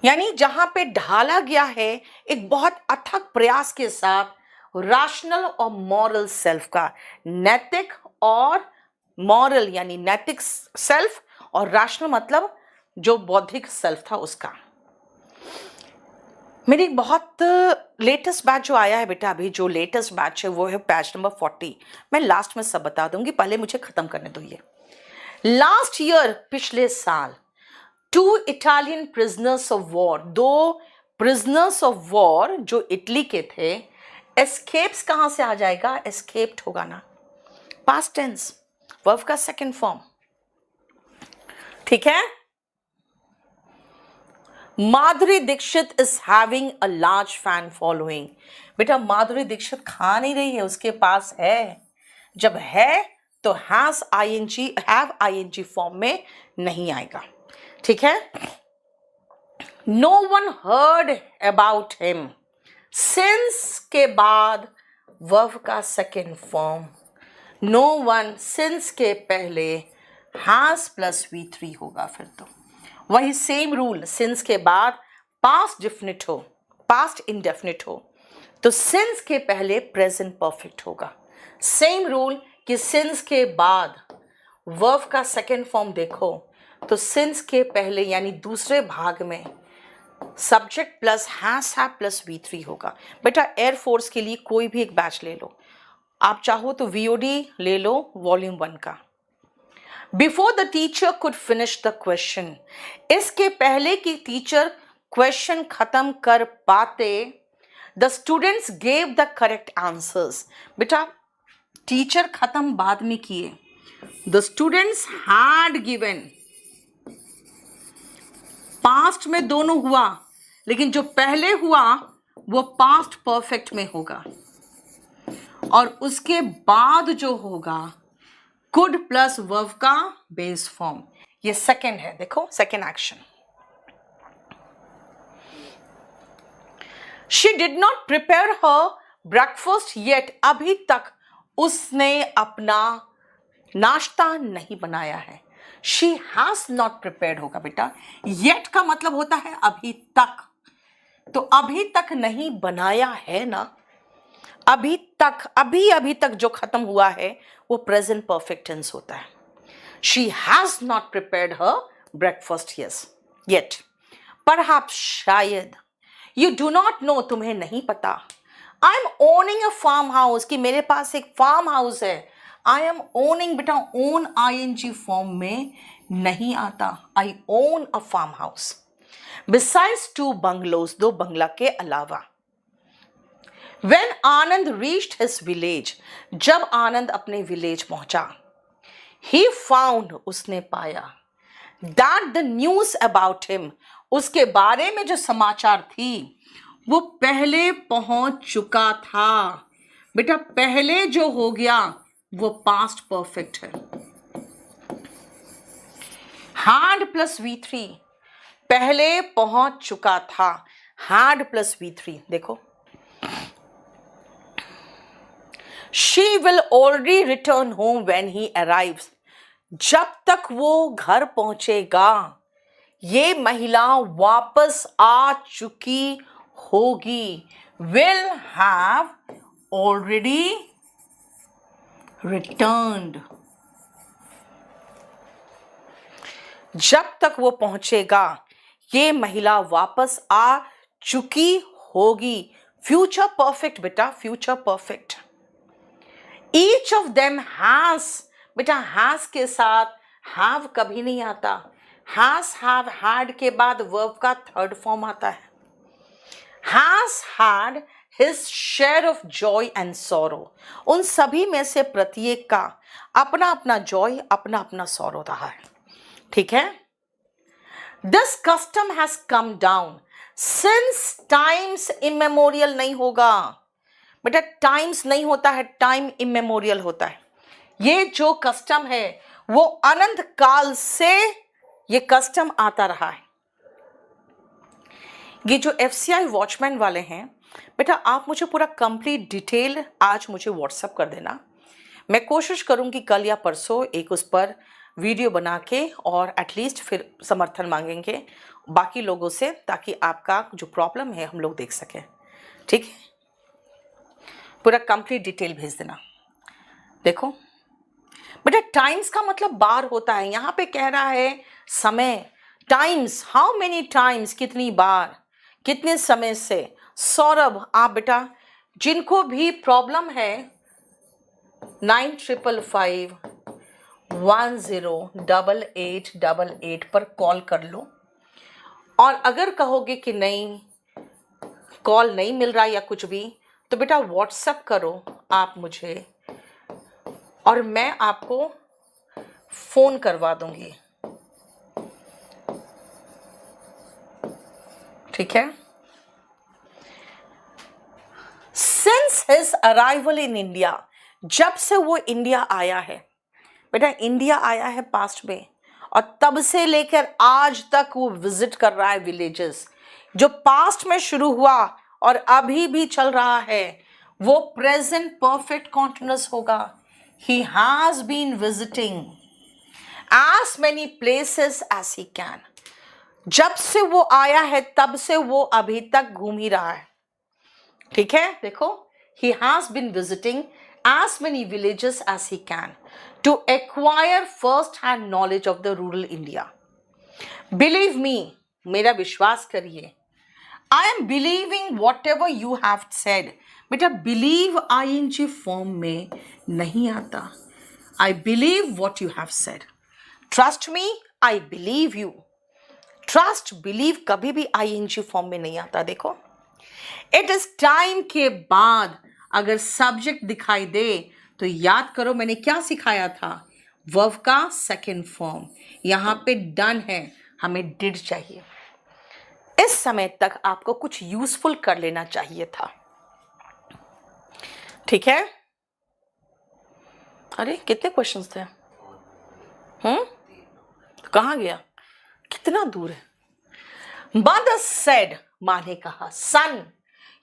यानी जहां पे ढाला गया है एक बहुत अथक प्रयास के साथ रैशनल और मॉरल सेल्फ का, नैतिक और मॉरल यानी नैतिक सेल्फ, और रैशनल मतलब जो बौद्धिक सेल्फ था उसका। मेरी बहुत लेटेस्ट बैच जो आया है बेटा, अभी जो लेटेस्ट बैच है वो है बैच नंबर 40। मैं लास्ट में सब बता दूंगी, पहले मुझे खत्म करने दो ये। लास्ट ईयर, पिछले साल, 2 Italian prisoners of war, 2 prisoners of war जो इटली के थे, एस्केप्स कहां से आ जाएगा? एस्केप्ड होगा ना, पास्ट टेंस, वर्ब का सेकंड फॉर्म। ठीक है, Madhuri Dixit is having a large fan following. बेटा माधुरी दीक्षित खा नहीं रही है, उसके पास है। जब है तो has ING, have ING form में नहीं आएगा। ठीक है, no one heard about him, since के बाद वर्ब का second form. No one, since के पहले हैज प्लस V3 होगा। फिर तो वही सेम रूल, सिंस के बाद पास्ट डिफिनिट हो, पास्ट इंडेफिनिट हो तो सिंस के पहले प्रेजेंट परफेक्ट होगा। सेम रूल कि सिंस के बाद वर्ब का सेकेंड फॉर्म देखो तो सिंस के पहले यानी दूसरे भाग में subject plus has have plus V3 होगा। बेटा एयरफोर्स के लिए कोई भी एक बैच ले लो, आप चाहो तो VOD ले लो वॉल्यूम 1 का। Before the teacher could finish the question, इसके पहले कि टीचर क्वेश्चन खत्म कर पाते, the students gave the correct answers. बेटा टीचर खत्म बाद में किए, the students had given, past में दोनों हुआ, लेकिन जो पहले हुआ वो पास्ट परफेक्ट में होगा, और उसके बाद जो होगा कुड प्लस वर्ब का बेस फॉर्म। ये सेकंड है, देखो second action. She did not prepare her breakfast yet, अभी तक उसने अपना नाश्ता नहीं बनाया है। शी हैज नॉट प्रिपेयर्ड होगा बेटा। येट का मतलब होता है अभी तक, तो अभी तक नहीं बनाया है ना, अभी तक, अभी तक जो खत्म हुआ है वो प्रेजेंट परफेक्ट टेंस होता है। She has not prepared her breakfast yet. Perhaps शायद, यू डू नॉट नो, तुम्हें नहीं पता। I am owning a farm house, कि मेरे पास एक फार्म हाउस है। आई एम ओनिंग बेटा ओन आईएनजी फॉर्म में नहीं आता। I own a farm house. Besides 2 bungalows, 2 बंगला के अलावा। When Anand reached his village, जब आनंद अपने विलेज पहुंचा, he found, उसने पाया, that the news about him, उसके बारे में जो समाचार थी वो पहले पहुंच चुका था। बेटा पहले जो हो गया वो पास्ट परफेक्ट है। had प्लस V3, पहले पहुंच चुका था, had प्लस V3। देखो, she will already return home when he arrives, जब तक वो घर पहुंचेगा ये महिला वापस आ चुकी होगी। will have already returned, जब तक वो पहुंचेगा ये महिला वापस आ चुकी होगी। फ्यूचर परफेक्ट बेटा, future perfect. Each of them has, बेटा हैज के साथ हैव कभी नहीं आता। हैज हैव हैड के बाद वर्ब का थर्ड फॉर्म आता है। Has had his share of Joy and sorrow, उन सभी में से प्रत्येक का अपना अपना जॉय, अपना अपना सॉरो रहा है। ठीक है। This custom has come down since times immemorial नहीं होगा बेटा, टाइम्स नहीं होता है, टाइम इमेमोरियल होता है। ये जो कस्टम है वो अनंत काल से ये कस्टम आता रहा है। ये जो एफसीआई वॉचमैन वाले हैं बेटा, आप मुझे पूरा कंप्लीट डिटेल आज मुझे व्हाट्सएप कर देना। मैं कोशिश करूंगी कल या परसों एक उस पर वीडियो बना के और एटलीस्ट फिर समर्थन मांगेंगे बाकी लोगों से, ताकि आपका जो प्रॉब्लम है हम लोग देख सकें। ठीक है, पूरा कंप्लीट डिटेल भेज देना। देखो बेटा, टाइम्स का मतलब बार होता है, यहां पे कह रहा है समय। टाइम्स, हाउ मेनी टाइम्स, कितनी बार, कितने समय से। सौरभ, आप बेटा जिनको भी प्रॉब्लम है 95510888 पर कॉल कर लो। और अगर कहोगे कि नहीं कॉल नहीं मिल रहा या कुछ भी, तो बेटा व्हाट्सएप करो आप मुझे और मैं आपको फोन करवा दूंगी। ठीक है। Since his arrival in India, जब से वो इंडिया आया है बेटा, इंडिया आया है पास्ट में, और तब से लेकर आज तक वो विजिट कर रहा है विलेजेस। जो पास्ट में शुरू हुआ और अभी भी चल रहा है वो प्रेजेंट परफेक्ट कॉन्टिन्यूअस होगा। He has been visiting as many places as he can, जब से वो आया है तब से वो अभी तक घूम ही रहा है। ठीक है, देखो, he has been visiting as many villages as he can to acquire first hand knowledge of the rural India. Believe me, मेरा विश्वास करिए, I am believing whatever you have said. बेटा believe ing फॉर्म में नहीं आता। I believe what you have said. Trust me, I believe you. Trust, believe कभी भी ing form में नहीं आता। देखो, it is time के बाद अगर सब्जेक्ट दिखाई दे तो याद करो मैंने क्या सिखाया था, वर्ब का सेकेंड फॉर्म। यहां पे डन है, हमें डिड चाहिए। इस समय तक आपको कुछ यूजफुल कर लेना चाहिए था। ठीक है। अरे कितने क्वेश्चंस थे? तो कहाँ गया, कितना दूर है? मदर सेड, माँ ने कहा, son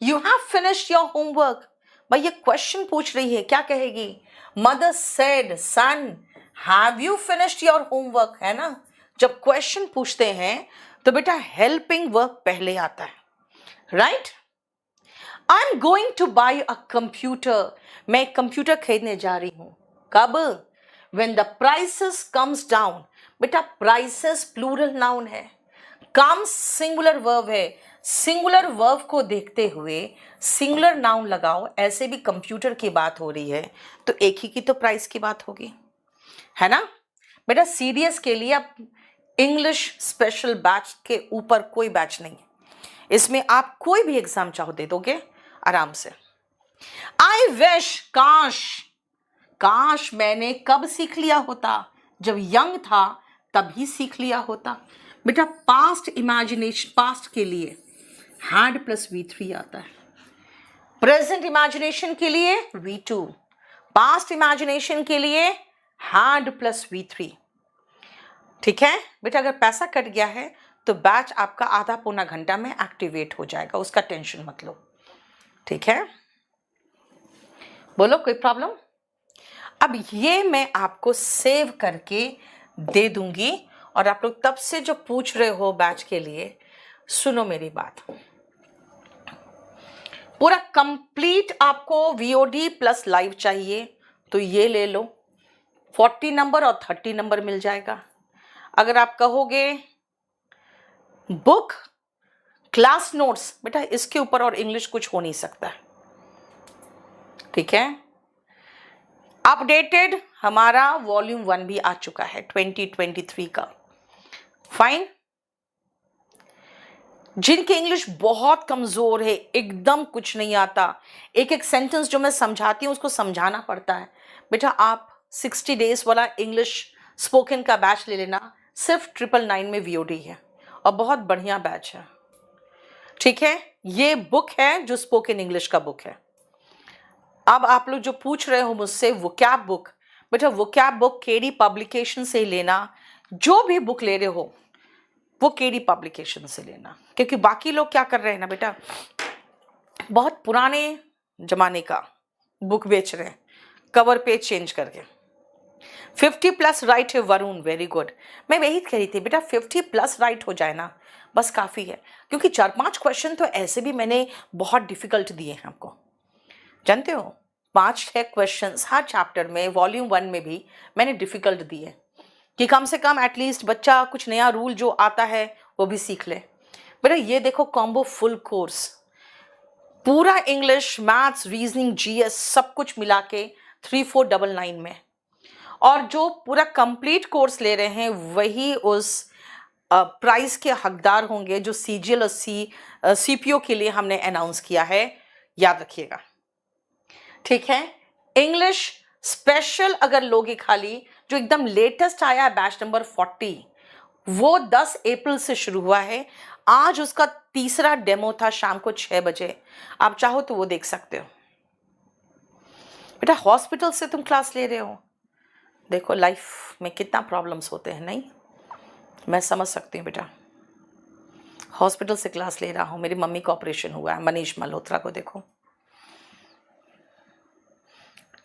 you have finished your homework. भाई ये क्वेश्चन पूछ रही है, क्या कहेगी? Mother said son have you finished your homework, है ना। जब क्वेश्चन पूछते हैं तो बेटा हेल्पिंग वर्ब पहले आता है, right. I am going two by a computer, मैं एक कंप्यूटर खरीदने जा रही हूं। कब? When the prices comes down. बेटा प्राइसेस प्लूरल नाउन है, कम्स सिंगुलर वर्ब है। सिंगुलर वर्ब को देखते हुए सिंगुलर नाउन लगाओ, ऐसे भी कंप्यूटर की बात हो रही है तो एक ही की तो प्राइस की बात होगी, है ना। बेटा सीडीएस के लिए आप इंग्लिश स्पेशल बैच के ऊपर कोई बैच नहीं है, इसमें आप कोई भी एग्जाम चाहो दे दोगे आराम से। आई विश, काश, काश मैंने कब सीख लिया होता, जब यंग था तभी सीख लिया होता। बेटा पास्ट इमेजिनेशन, पास्ट के लिए हैड प्लस V3 आता है, प्रेजेंट इमेजिनेशन के लिए V2, पास्ट इमेजिनेशन के लिए हैड प्लस V3। ठीक है बेटा, अगर पैसा कट गया है तो बैच आपका आधा पौना घंटा में एक्टिवेट हो जाएगा, उसका टेंशन मत लो, ठीक है। बोलो कोई प्रॉब्लम? अब ये मैं आपको सेव करके दे दूंगी और आप लोग तब से जो पूछ रहे हो बैच के लिए, सुनो मेरी बात। पूरा कंप्लीट आपको VOD प्लस लाइव चाहिए तो ये ले लो, 40 नंबर और 30 नंबर मिल जाएगा। अगर आप कहोगे बुक क्लास नोट्स, बेटा इसके ऊपर और इंग्लिश कुछ हो नहीं सकता, ठीक है। अपडेटेड हमारा वॉल्यूम 1 भी आ चुका है 2023 का, फाइन। जिनकी इंग्लिश बहुत कमजोर है, एकदम कुछ नहीं आता, एक एक सेंटेंस जो मैं समझाती हूं उसको समझाना पड़ता है, बेटा आप 60 डेज वाला इंग्लिश स्पोकन का बैच ले लेना, सिर्फ 999 में VOD है और बहुत बढ़िया बैच है, ठीक है। ये बुक है जो स्पोकन इंग्लिश का बुक है। अब आप लोग जो पूछ रहे हो मुझसे वोकैब बुक, बेटा वोकैब बुक KD पब्लिकेशन से लेना, जो भी बुक ले रहे हो वो KD पब्लिकेशन से लेना, क्योंकि बाकी लोग क्या कर रहे हैं ना बेटा, बहुत पुराने जमाने का बुक बेच रहे हैं कवर पेज चेंज करके। 50+ राइट है वरुण, वेरी गुड। मैं यही कह रही थी बेटा 50+ राइट हो जाए ना बस काफ़ी है, क्योंकि 4-5 क्वेश्चन तो ऐसे भी मैंने बहुत डिफिकल्ट दिए हैं आपको, जानते हो 5-6 क्वेश्चंस हर चैप्टर में, वॉल्यूम 1 में भी मैंने डिफिकल्ट दिए कि कम से कम एटलीस्ट बच्चा कुछ नया रूल जो आता है वो भी सीख ले। बेटा ये देखो कॉम्बो फुल कोर्स, पूरा इंग्लिश, मैथ्स, रीजनिंग, GS सब कुछ मिला के 3499 में, और जो पूरा कंप्लीट कोर्स ले रहे हैं वही उस प्राइस के हकदार होंगे जो CGL और CPO के लिए हमने अनाउंस किया है, याद रखिएगा, ठीक है। इंग्लिश स्पेशल अगर लोगे खाली, जो एकदम लेटेस्ट आया है बैच नंबर 40, वो 10 अप्रैल से शुरू हुआ है, आज उसका तीसरा डेमो था शाम को 6 बजे, आप चाहो तो वो देख सकते हो। बेटा हॉस्पिटल से तुम क्लास ले रहे हो, देखो लाइफ में कितना प्रॉब्लम्स होते हैं, नहीं मैं समझ सकती हूँ बेटा। हॉस्पिटल से क्लास ले रहा हूँ, मेरी मम्मी का ऑपरेशन हुआ है, मनीष मल्होत्रा को देखो,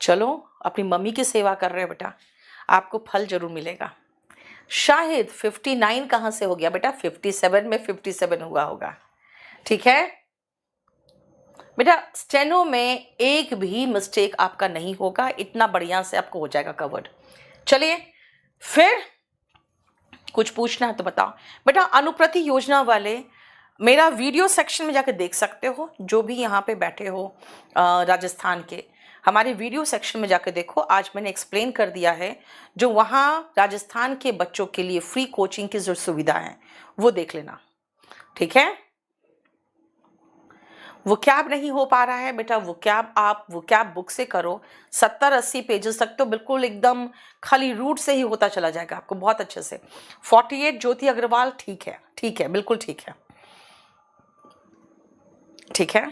चलो अपनी मम्मी की सेवा कर रहे हो बेटा, आपको फल जरूर मिलेगा। शायद 59 कहाँ से हो गया बेटा, 57 में 57 हुआ होगा, ठीक है बेटा। स्टेनो में एक भी मिस्टेक आपका नहीं होगा, इतना बढ़िया से आपको हो जाएगा कवर्ड। चलिए फिर कुछ पूछना है तो बताओ बेटा। अनुप्रति योजना वाले मेरा वीडियो सेक्शन में जाकर देख सकते हो, जो भी यहाँ पे बैठे हो राजस्थान के, हमारे वीडियो सेक्शन में जाकर देखो, आज मैंने एक्सप्लेन कर दिया है जो वहाँ राजस्थान के बच्चों के लिए फ्री कोचिंग की जो सुविधा है वो देख लेना, ठीक है। वोकैब नहीं हो पा रहा है बेटा, वोकैब आप वोकैब बुक से करो, 70-80 पेजेस तक तो बिल्कुल एकदम खाली रूट से ही होता चला जाएगा आपको बहुत अच्छे से। 48 ज्योति अग्रवाल, ठीक है, ठीक है, बिल्कुल ठीक है, ठीक है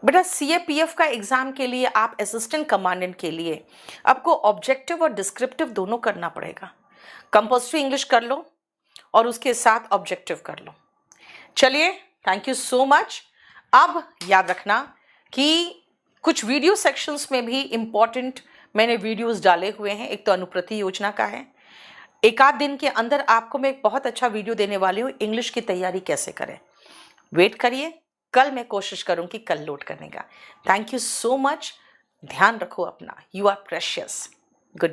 बेटा। CAPF का एग्जाम के लिए आप असिस्टेंट कमांडेंट के लिए आपको ऑब्जेक्टिव और डिस्क्रिप्टिव दोनों करना पड़ेगा। कंपल्सरी इंग्लिश कर लो और उसके साथ ऑब्जेक्टिव कर लो। चलिए थैंक यू सो मच। अब याद रखना कि कुछ वीडियो सेक्शंस में भी इम्पॉर्टेंट मैंने वीडियोस डाले हुए हैं। एक तो अनुप्रति योजना का है, एक आध दिन के अंदर आपको मैं एक बहुत अच्छा वीडियो देने वाली हूँ इंग्लिश की तैयारी कैसे करें। वेट करिए, कल मैं कोशिश करूँगी कल लोड करने का। Thank you so much. ध्यान रखो अपना, यू आर प्रेशियस।